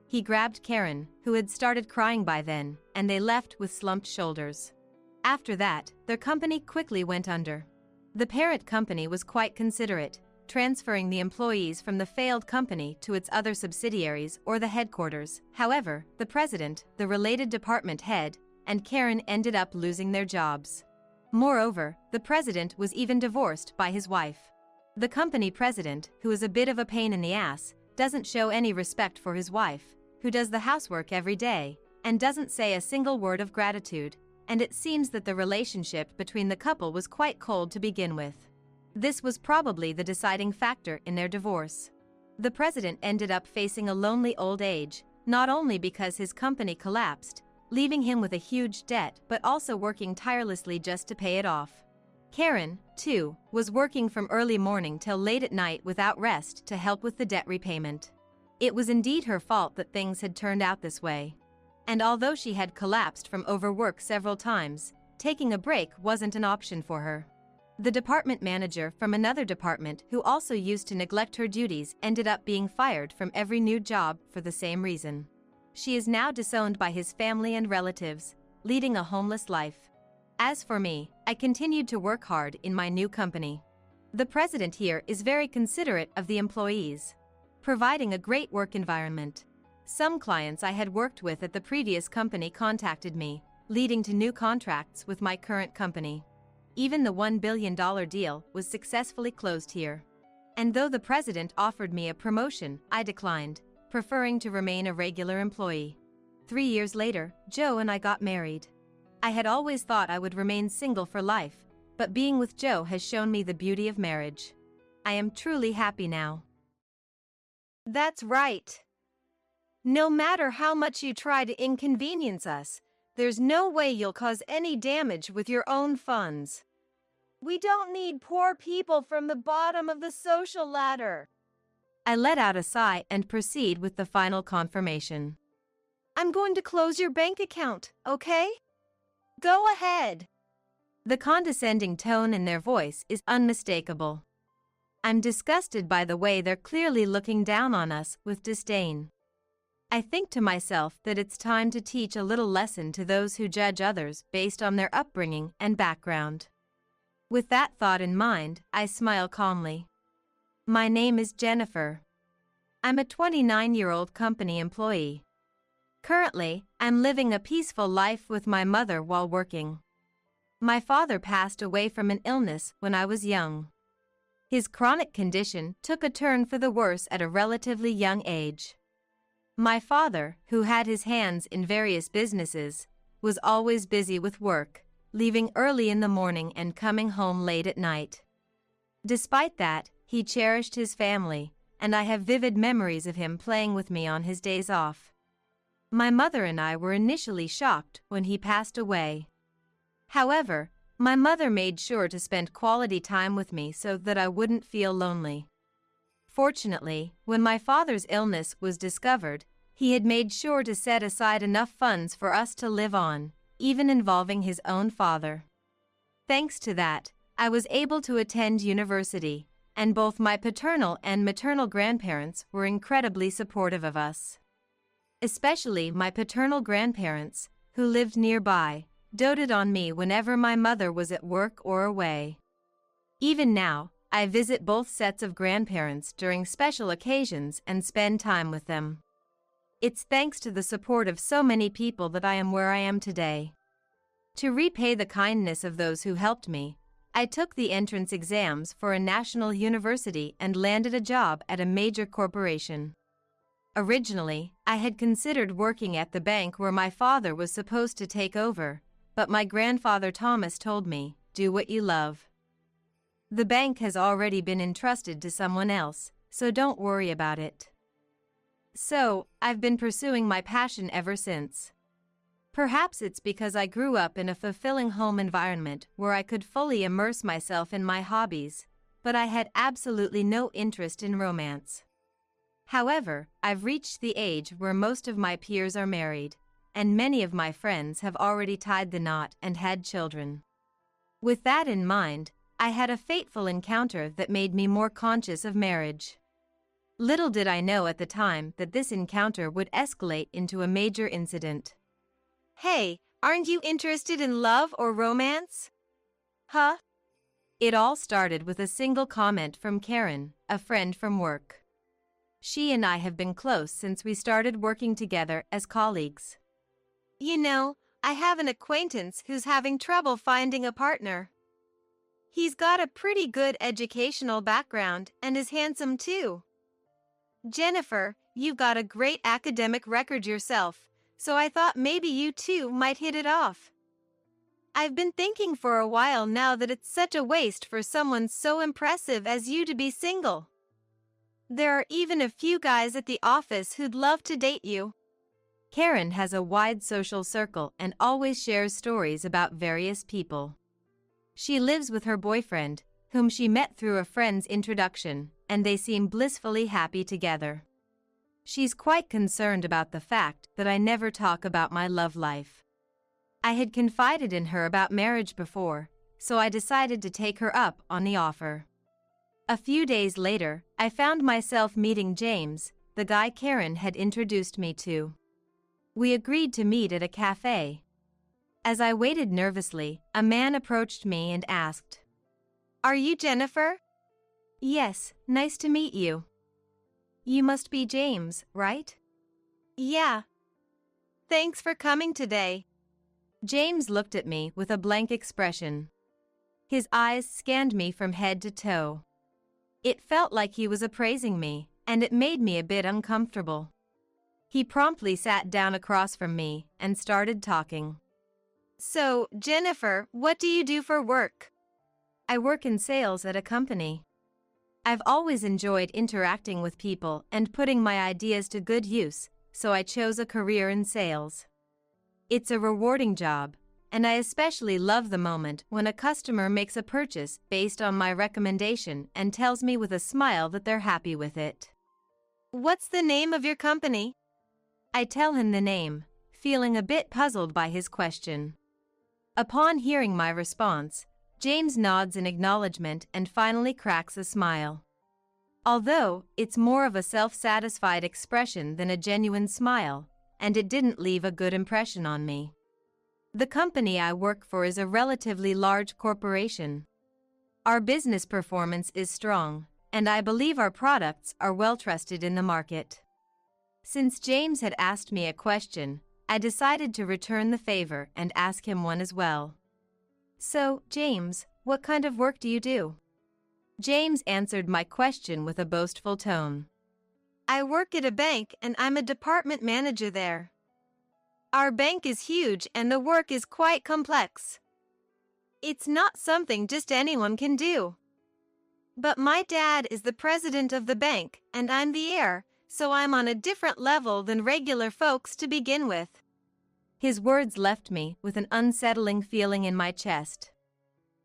He grabbed Karen, who had started crying by then, and they left with slumped shoulders. After that, their company quickly went under. The parent company was quite considerate, transferring the employees from the failed company to its other subsidiaries or the headquarters. However, the president, the related department head, and Karen ended up losing their jobs. Moreover, the president was even divorced by his wife. The company president, who is a bit of a pain in the ass, doesn't show any respect for his wife, who does the housework every day, and doesn't say a single word of gratitude, and it seems that the relationship between the couple was quite cold to begin with. This was probably the deciding factor in their divorce. The president ended up facing a lonely old age, not only because his company collapsed, leaving him with a huge debt, but also working tirelessly just to pay it off. Karen, too, was working from early morning till late at night without rest to help with the debt repayment. It was indeed her fault that things had turned out this way. And although she had collapsed from overwork several times, taking a break wasn't an option for her. The department manager from another department who also used to neglect her duties ended up being fired from every new job for the same reason. She is now disowned by his family and relatives, leading a homeless life. As for me, I continued to work hard in my new company. The president here is very considerate of the employees, providing a great work environment. Some clients I had worked with at the previous company contacted me, leading to new contracts with my current company. Even the $1 billion deal was successfully closed here. And though the president offered me a promotion, I declined, preferring to remain a regular employee. 3 years later, Joe and I got married. I had always thought I would remain single for life, but being with Joe has shown me the beauty of marriage. I am truly happy now. That's right. No matter how much you try to inconvenience us, there's no way you'll cause any damage with your own funds. We don't need poor people from the bottom of the social ladder. I let out a sigh and proceed with the final confirmation. I'm going to close your bank account, okay? Go ahead. The condescending tone in their voice is unmistakable. I'm disgusted by the way they're clearly looking down on us with disdain. I think to myself that it's time to teach a little lesson to those who judge others based on their upbringing and background. With that thought in mind, I smile calmly. My name is Jennifer. I'm a 29-year-old company employee. Currently, I'm living a peaceful life with my mother while working. My father passed away from an illness when I was young. His chronic condition took a turn for the worse at a relatively young age. My father, who had his hands in various businesses, was always busy with work, leaving early in the morning and coming home late at night. Despite that, he cherished his family, and I have vivid memories of him playing with me on his days off. My mother and I were initially shocked when he passed away. However, my mother made sure to spend quality time with me so that I wouldn't feel lonely. Fortunately, when my father's illness was discovered, he had made sure to set aside enough funds for us to live on, even involving his own father. Thanks to that, I was able to attend university, and both my paternal and maternal grandparents were incredibly supportive of us. Especially my paternal grandparents, who lived nearby, doted on me whenever my mother was at work or away. Even now, I visit both sets of grandparents during special occasions and spend time with them. It's thanks to the support of so many people that I am where I am today. To repay the kindness of those who helped me, I took the entrance exams for a national university and landed a job at a major corporation. Originally, I had considered working at the bank where my father was supposed to take over, but my grandfather Thomas told me, "Do what you love. The bank has already been entrusted to someone else, so don't worry about it." So, I've been pursuing my passion ever since. Perhaps it's because I grew up in a fulfilling home environment where I could fully immerse myself in my hobbies, but I had absolutely no interest in romance. However, I've reached the age where most of my peers are married, and many of my friends have already tied the knot and had children. With that in mind, I had a fateful encounter that made me more conscious of marriage. Little did I know at the time that this encounter would escalate into a major incident. Hey, aren't you interested in love or romance? Huh? It all started with a single comment from Karen, a friend from work. She and I have been close since we started working together as colleagues. You know, I have an acquaintance who's having trouble finding a partner. He's got a pretty good educational background and is handsome too. Jennifer, you've got a great academic record yourself, so I thought maybe you two might hit it off. I've been thinking for a while now that it's such a waste for someone so impressive as you to be single. There are even a few guys at the office who'd love to date you. Karen has a wide social circle and always shares stories about various people. She lives with her boyfriend, whom she met through a friend's introduction, and they seem blissfully happy together. She's quite concerned about the fact that I never talk about my love life. I had confided in her about marriage before, so I decided to take her up on the offer. A few days later, I found myself meeting James, the guy Karen had introduced me to. We agreed to meet at a cafe. As I waited nervously, a man approached me and asked, "Are you Jennifer?" "Yes, nice to meet you." "You must be James, right?" "Yeah. Thanks for coming today." James looked at me with a blank expression. His eyes scanned me from head to toe. It felt like he was appraising me, and it made me a bit uncomfortable. He promptly sat down across from me and started talking. "So, Jennifer, what do you do for work?" "I work in sales at a company. I've always enjoyed interacting with people and putting my ideas to good use, so I chose a career in sales. It's a rewarding job, and I especially love the moment when a customer makes a purchase based on my recommendation and tells me with a smile that they're happy with it." "What's the name of your company?" I tell him the name, feeling a bit puzzled by his question. Upon hearing my response, James nods in acknowledgement and finally cracks a smile. Although, it's more of a self-satisfied expression than a genuine smile, and it didn't leave a good impression on me. The company I work for is a relatively large corporation. Our business performance is strong, and I believe our products are well trusted in the market. Since James had asked me a question, I decided to return the favor and ask him one as well. "So, James, what kind of work do you do?" James answered my question with a boastful tone. "I work at a bank and I'm a department manager there. Our bank is huge and the work is quite complex. It's not something just anyone can do. But my dad is the president of the bank and I'm the heir, so I'm on a different level than regular folks to begin with." His words left me with an unsettling feeling in my chest.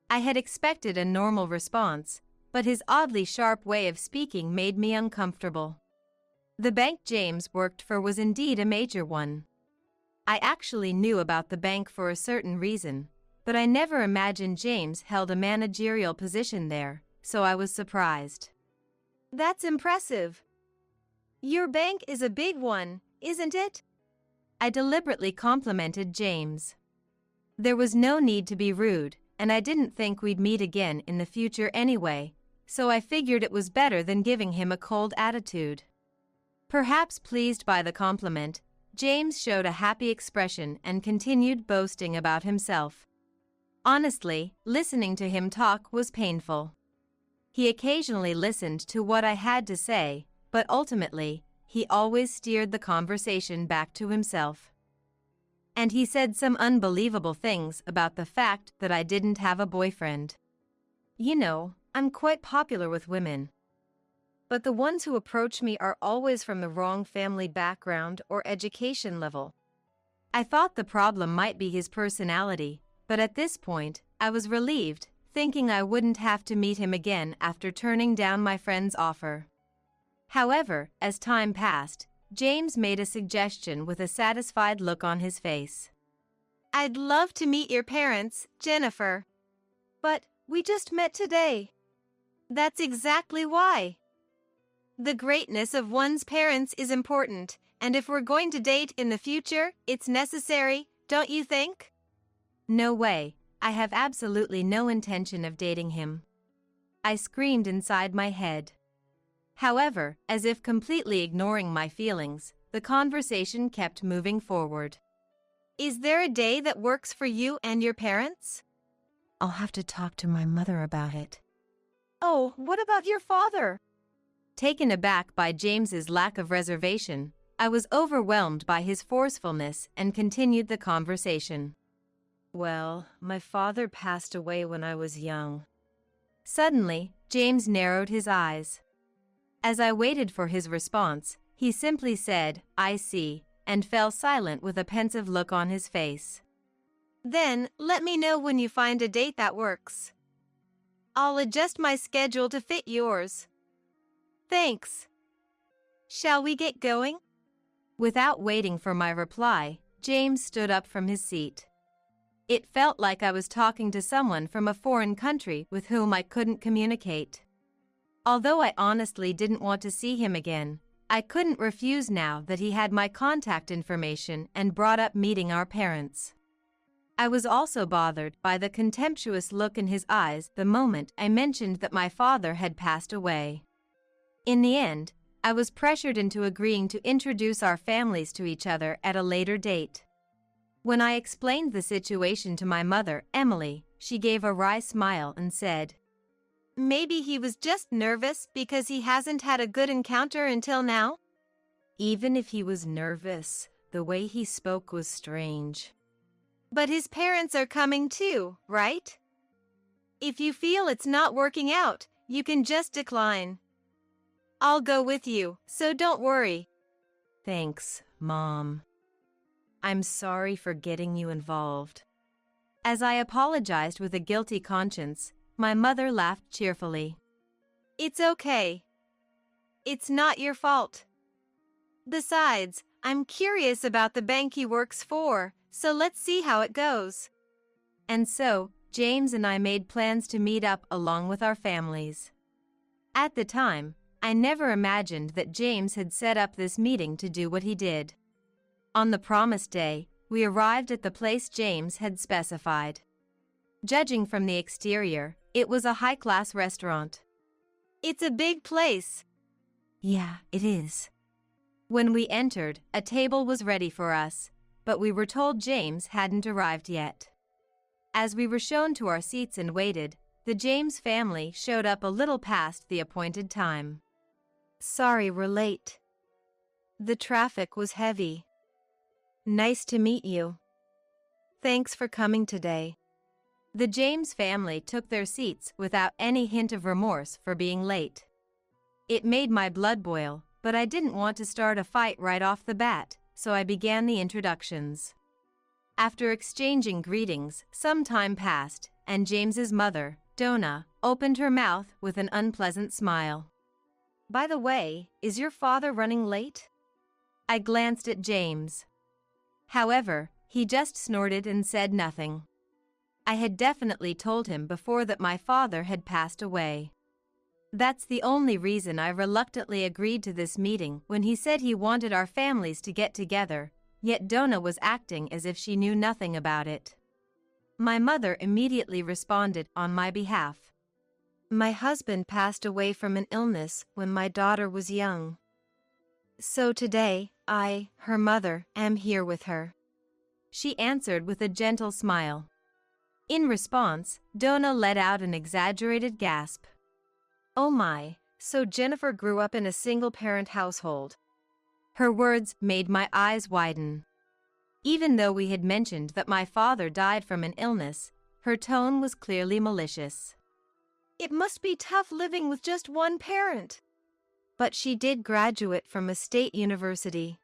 I had expected a normal response, but his oddly sharp way of speaking made me uncomfortable. The bank James worked for was indeed a major one. I actually knew about the bank for a certain reason, but I never imagined James held a managerial position there, so I was surprised. "That's impressive. Your bank is a big one, isn't it?" I deliberately complimented James. There was no need to be rude, and I didn't think we'd meet again in the future anyway, so I figured it was better than giving him a cold attitude. Perhaps pleased by the compliment, James showed a happy expression and continued boasting about himself. Honestly, listening to him talk was painful. He occasionally listened to what I had to say, but ultimately, he always steered the conversation back to himself. And he said some unbelievable things about the fact that I didn't have a boyfriend. "You know, I'm quite popular with women. But the ones who approach me are always from the wrong family background or education level." I thought the problem might be his personality, but at this point, I was relieved, thinking I wouldn't have to meet him again after turning down my friend's offer. However, as time passed, James made a suggestion with a satisfied look on his face. "I'd love to meet your parents, Jennifer. But we just met today." "That's exactly why. The greatness of one's parents is important, and if we're going to date in the future, it's necessary, don't you think?" No way, I have absolutely no intention of dating him. I screamed inside my head. However, as if completely ignoring my feelings, the conversation kept moving forward. Is there a day that works for you and your parents? I'll have to talk to my mother about it. Oh, what about your father? Taken aback by James's lack of reservation, I was overwhelmed by his forcefulness and continued the conversation. Well, my father passed away when I was young. Suddenly, James narrowed his eyes. As I waited for his response, he simply said, "I see," and fell silent with a pensive look on his face. Then, let me know when you find a date that works. I'll adjust my schedule to fit yours. Thanks. Shall we get going? Without waiting for my reply, James stood up from his seat. It felt like I was talking to someone from a foreign country with whom I couldn't communicate. Although I honestly didn't want to see him again, I couldn't refuse now that he had my contact information and brought up meeting our parents. I was also bothered by the contemptuous look in his eyes the moment I mentioned that my father had passed away. In the end, I was pressured into agreeing to introduce our families to each other at a later date. When I explained the situation to my mother, Emily, she gave a wry smile and said, "Maybe he was just nervous because he hasn't had a good encounter until now?" Even if he was nervous, the way he spoke was strange. But his parents are coming too, right? If you feel it's not working out, you can just decline. I'll go with you, so don't worry. Thanks, Mom. I'm sorry for getting you involved. As I apologized with a guilty conscience, my mother laughed cheerfully. It's okay. It's not your fault. Besides, I'm curious about the bank he works for, so let's see how it goes. And so, James and I made plans to meet up along with our families. At the time, I never imagined that James had set up this meeting to do what he did. On the promised day, we arrived at the place James had specified. Judging from the exterior, it was a high-class restaurant. It's a big place. Yeah, it is. When we entered, a table was ready for us, but we were told James hadn't arrived yet. As we were shown to our seats and waited, the James family showed up a little past the appointed time. Sorry we're late. The traffic was heavy. Nice to meet you. Thanks for coming today. The James family took their seats without any hint of remorse for being late. It made my blood boil, but I didn't want to start a fight right off the bat, so I began the introductions. After exchanging greetings, some time passed, and James's mother, Donna, opened her mouth with an unpleasant smile. By the way, is your father running late? I glanced at James. However, he just snorted and said nothing. I had definitely told him before that my father had passed away. That's the only reason I reluctantly agreed to this meeting when he said he wanted our families to get together, yet Donna was acting as if she knew nothing about it. My mother immediately responded on my behalf. My husband passed away from an illness when my daughter was young. So today, I, her mother, am here with her. She answered with a gentle smile. In response, Donna let out an exaggerated gasp. Oh my, so Jennifer grew up in a single-parent household. Her words made my eyes widen. Even though we had mentioned that my father died from an illness, her tone was clearly malicious. It must be tough living with just one parent. But she did graduate from a state university.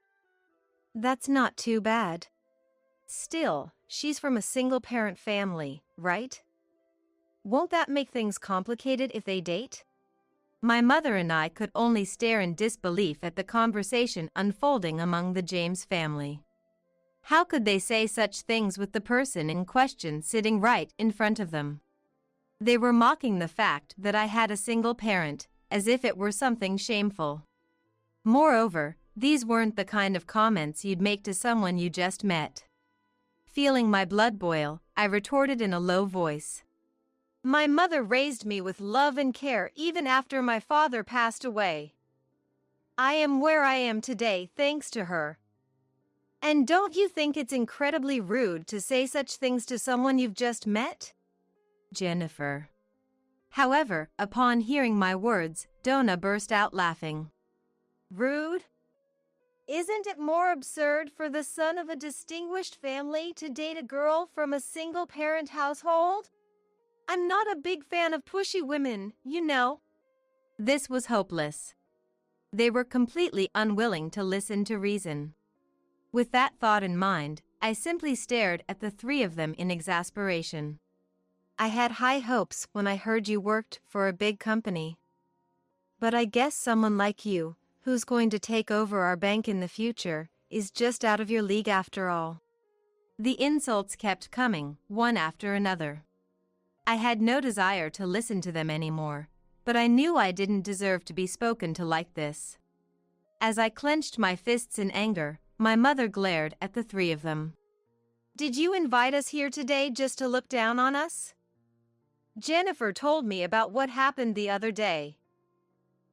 That's not too bad. Still, she's from a single-parent family, right? Won't that make things complicated if they date? My mother and I could only stare in disbelief at the conversation unfolding among the James family. How could they say such things with the person in question sitting right in front of them? They were mocking the fact that I had a single parent, as if it were something shameful. Moreover, these weren't the kind of comments you'd make to someone you just met. Feeling my blood boil, I retorted in a low voice. My mother raised me with love and care even after my father passed away. I am where I am today thanks to her. And don't you think it's incredibly rude to say such things to someone you've just met? Jennifer. However, upon hearing my words, Donna burst out laughing. Rude? Isn't it more absurd for the son of a distinguished family to date a girl from a single-parent household? I'm not a big fan of pushy women, you know. This was hopeless. They were completely unwilling to listen to reason. With that thought in mind, I simply stared at the three of them in exasperation. I had high hopes when I heard you worked for a big company. But I guess someone like you, who's going to take over our bank in the future, is just out of your league after all. The insults kept coming, one after another. I had no desire to listen to them anymore, but I knew I didn't deserve to be spoken to like this. As I clenched my fists in anger, my mother glared at the three of them. Did you invite us here today just to look down on us? Jennifer told me about what happened the other day.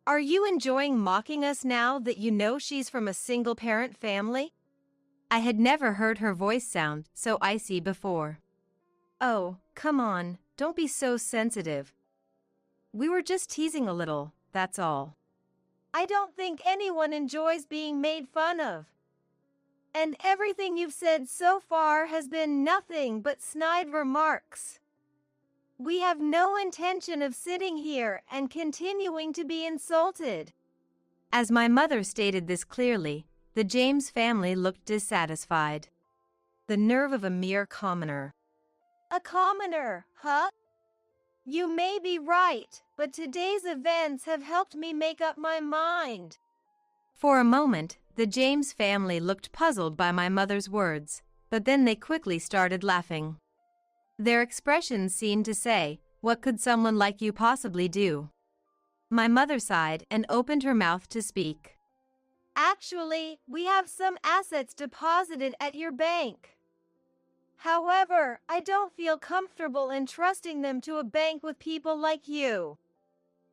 Are you enjoying mocking us now that you know she's from a single-parent family? I had never heard her voice sound so icy before. Oh, come on, don't be so sensitive. We were just teasing a little, that's all. I don't think anyone enjoys being made fun of. And everything you've said so far has been nothing but snide remarks. We have no intention of sitting here and continuing to be insulted. As my mother stated this clearly, the James family looked dissatisfied. The nerve of a mere commoner. A commoner, huh? You may be right, but today's events have helped me make up my mind. For a moment, the James family looked puzzled by my mother's words, but then they quickly started laughing. Their expressions seemed to say, "What could someone like you possibly do?" My mother sighed and opened her mouth to speak. Actually, we have some assets deposited at your bank. However, I don't feel comfortable entrusting them to a bank with people like you.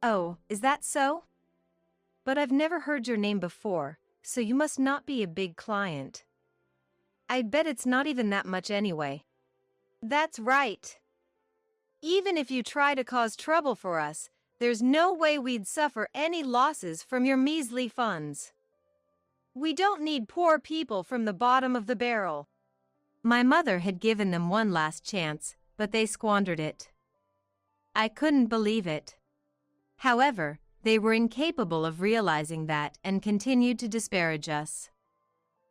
Oh, is that so? But I've never heard your name before, so you must not be a big client. I'd bet it's not even that much anyway. That's right. Even if you try to cause trouble for us, there's no way we'd suffer any losses from your measly funds. We don't need poor people from the bottom of the barrel. My mother had given them one last chance, but they squandered it. I couldn't believe it. However, they were incapable of realizing that and continued to disparage us.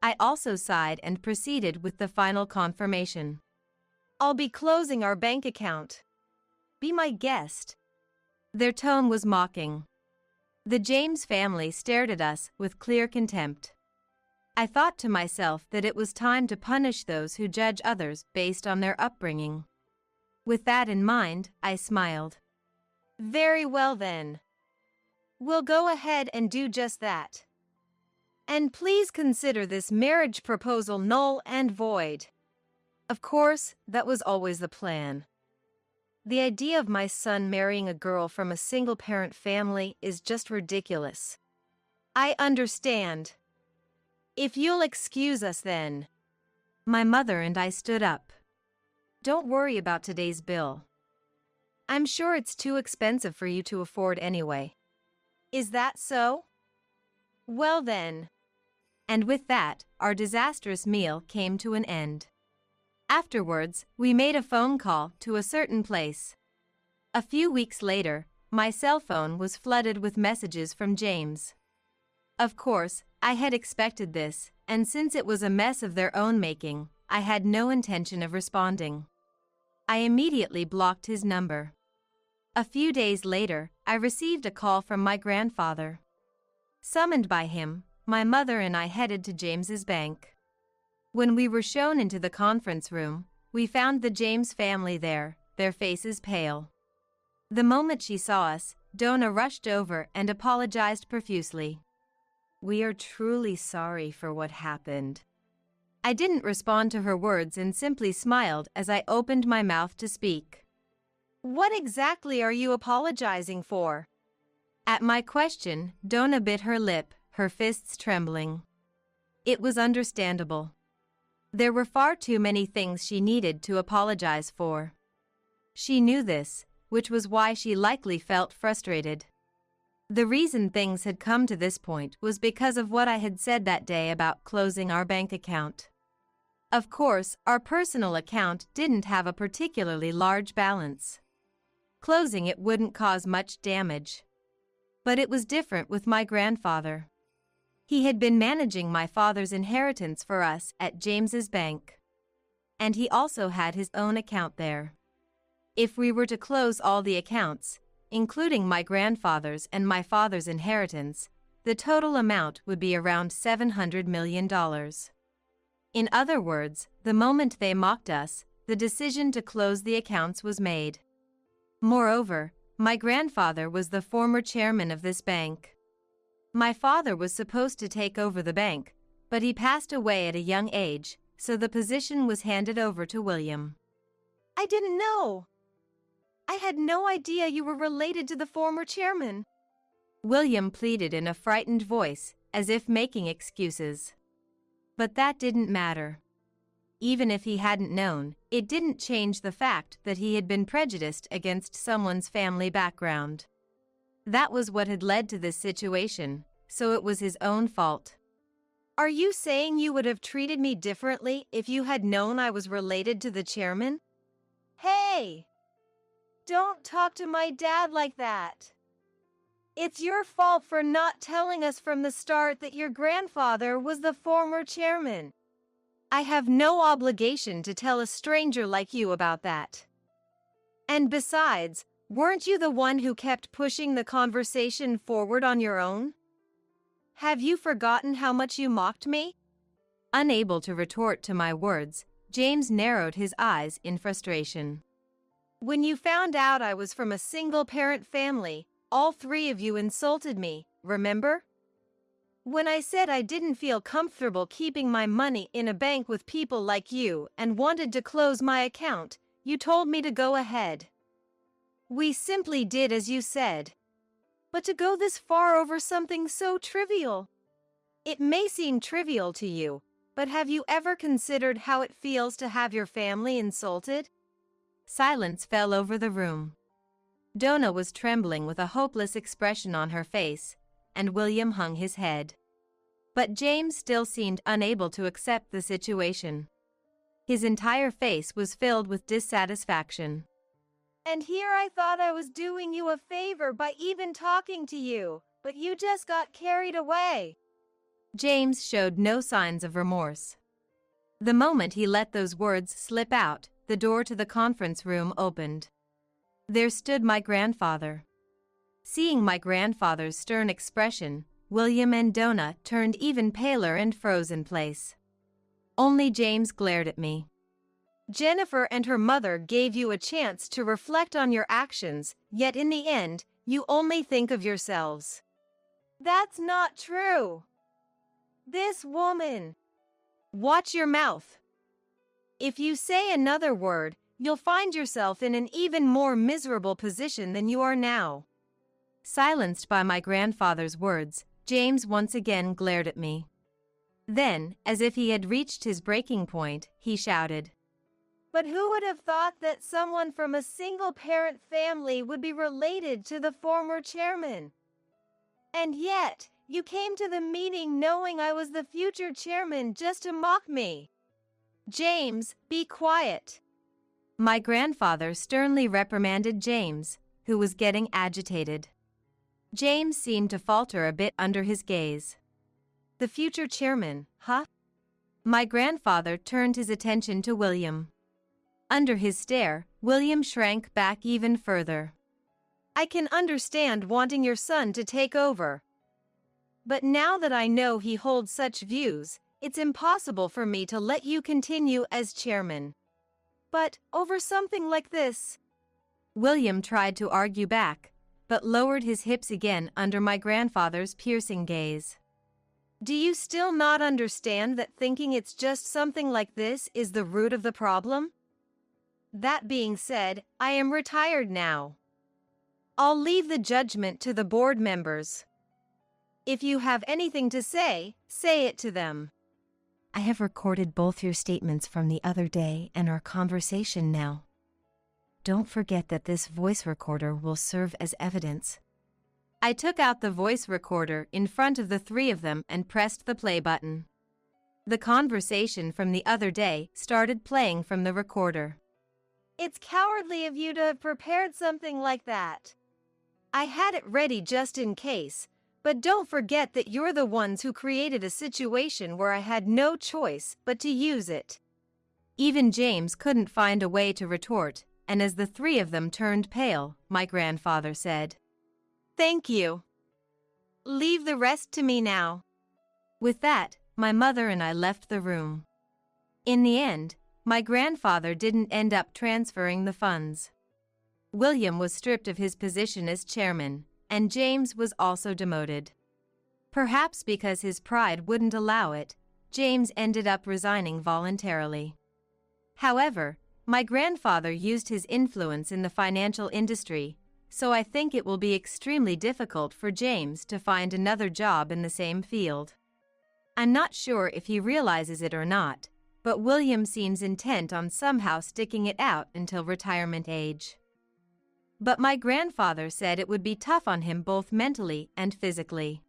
I also sighed and proceeded with the final confirmation. I'll be closing our bank account. Be my guest. Their tone was mocking. The James family stared at us with clear contempt. I thought to myself that it was time to punish those who judge others based on their upbringing. With that in mind, I smiled. Very well then. We'll go ahead and do just that. And please consider this marriage proposal null and void. Of course, that was always the plan. The idea of my son marrying a girl from a single-parent family is just ridiculous. I understand. If you'll excuse us then. My mother and I stood up. Don't worry about today's bill. I'm sure it's too expensive for you to afford anyway. Is that so? Well then. And with that, our disastrous meal came to an end. Afterwards, we made a phone call to a certain place. A few weeks later, my cell phone was flooded with messages from James. Of course, I had expected this, and since it was a mess of their own making, I had no intention of responding. I immediately blocked his number. A few days later, I received a call from my grandfather. Summoned by him, my mother and I headed to James's bank. When we were shown into the conference room, we found the James family there, their faces pale. The moment she saw us, Donna rushed over and apologized profusely. We are truly sorry for what happened. I didn't respond to her words and simply smiled as I opened my mouth to speak. What exactly are you apologizing for? At my question, Donna bit her lip, her fists trembling. It was understandable. There were far too many things she needed to apologize for. She knew this, which was why she likely felt frustrated. The reason things had come to this point was because of what I had said that day about closing our bank account. Of course, our personal account didn't have a particularly large balance. Closing it wouldn't cause much damage. But it was different with my grandfather. He had been managing my father's inheritance for us at James's bank. And he also had his own account there. If we were to close all the accounts, including my grandfather's and my father's inheritance, the total amount would be around $700 million. In other words, the moment they mocked us, the decision to close the accounts was made. Moreover, my grandfather was the former chairman of this bank. My father was supposed to take over the bank, but he passed away at a young age, so the position was handed over to William. I didn't know. I had no idea you were related to the former chairman. William pleaded in a frightened voice, as if making excuses. But that didn't matter. Even if he hadn't known, it didn't change the fact that he had been prejudiced against someone's family background. That was what had led to this situation, so it was his own fault. Are you saying you would have treated me differently if you had known I was related to the chairman? Hey! Don't talk to my dad like that. It's your fault for not telling us from the start that your grandfather was the former chairman. I have no obligation to tell a stranger like you about that. And besides, weren't you the one who kept pushing the conversation forward on your own? Have you forgotten how much you mocked me? Unable to retort to my words, James narrowed his eyes in frustration. When you found out I was from a single-parent family, all three of you insulted me, remember? When I said I didn't feel comfortable keeping my money in a bank with people like you and wanted to close my account, you told me to go ahead. We simply did as you said. But to go this far over something so trivial? It may seem trivial to you, but have you ever considered how it feels to have your family insulted? Silence fell over the room. Donna was trembling with a hopeless expression on her face, and William hung his head. But James still seemed unable to accept the situation. His entire face was filled with dissatisfaction. And here I thought I was doing you a favor by even talking to you, but you just got carried away. James showed no signs of remorse. The moment he let those words slip out, the door to the conference room opened. There stood my grandfather. Seeing my grandfather's stern expression, William and Donna turned even paler and froze in place. Only James glared at me. Jennifer and her mother gave you a chance to reflect on your actions, yet in the end, you only think of yourselves. That's not true. This woman. Watch your mouth. If you say another word, you'll find yourself in an even more miserable position than you are now. Silenced by my grandfather's words, James once again glared at me. Then, as if he had reached his breaking point, he shouted, But who would have thought that someone from a single-parent family would be related to the former chairman? And yet, you came to the meeting knowing I was the future chairman just to mock me. James, be quiet. My grandfather sternly reprimanded James, who was getting agitated. James seemed to falter a bit under his gaze. The future chairman, huh? My grandfather turned his attention to William. Under his stare, William shrank back even further. I can understand wanting your son to take over. But now that I know he holds such views, it's impossible for me to let you continue as chairman. But over something like this... William tried to argue back, but lowered his hips again under my grandfather's piercing gaze. Do you still not understand that thinking it's just something like this is the root of the problem? That being said, I am retired now. I'll leave the judgment to the board members. If you have anything to say it to them. I have recorded both your statements from the other day and our conversation now. Don't forget that this voice recorder will serve as evidence. I took out the voice recorder in front of the three of them and pressed the play button. The conversation from the other day started playing from the recorder. It's cowardly of you to have prepared something like that. I had it ready just in case, but don't forget that you're the ones who created a situation where I had no choice but to use it. Even James couldn't find a way to retort, and as the three of them turned pale, my grandfather said, "Thank you. Leave the rest to me now." With that, my mother and I left the room. In the end, my grandfather didn't end up transferring the funds. William was stripped of his position as chairman, and James was also demoted. Perhaps because his pride wouldn't allow it, James ended up resigning voluntarily. However, my grandfather used his influence in the financial industry, so I think it will be extremely difficult for James to find another job in the same field. I'm not sure if he realizes it or not, but William seems intent on somehow sticking it out until retirement age. But my grandfather said it would be tough on him both mentally and physically.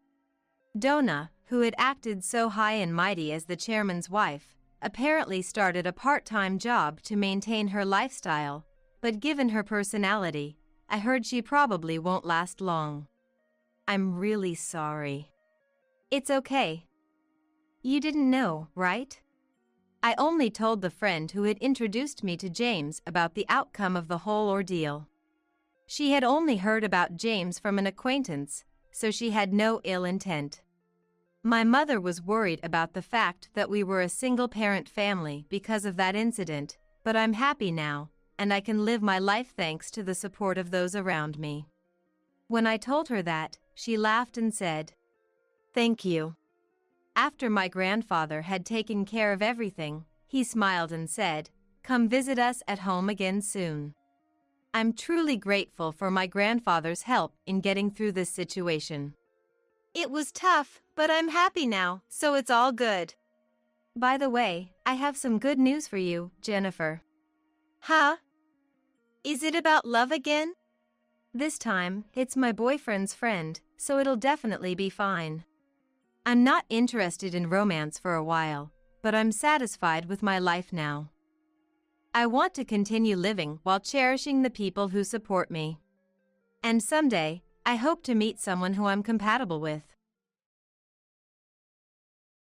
Donna, who had acted so high and mighty as the chairman's wife, apparently started a part-time job to maintain her lifestyle, but given her personality, I heard she probably won't last long. I'm really sorry. It's okay. You didn't know, right? I only told the friend who had introduced me to James about the outcome of the whole ordeal. She had only heard about James from an acquaintance, so she had no ill intent. My mother was worried about the fact that we were a single-parent family because of that incident, but I'm happy now, and I can live my life thanks to the support of those around me. When I told her that, she laughed and said, "Thank you." After my grandfather had taken care of everything, he smiled and said, "Come visit us at home again soon." I'm truly grateful for my grandfather's help in getting through this situation. It was tough, but I'm happy now, so it's all good. By the way, I have some good news for you, Jennifer. Huh? Is it about love again? This time, it's my boyfriend's friend, so it'll definitely be fine. I'm not interested in romance for a while, but I'm satisfied with my life now. I want to continue living while cherishing the people who support me. And someday, I hope to meet someone who I'm compatible with.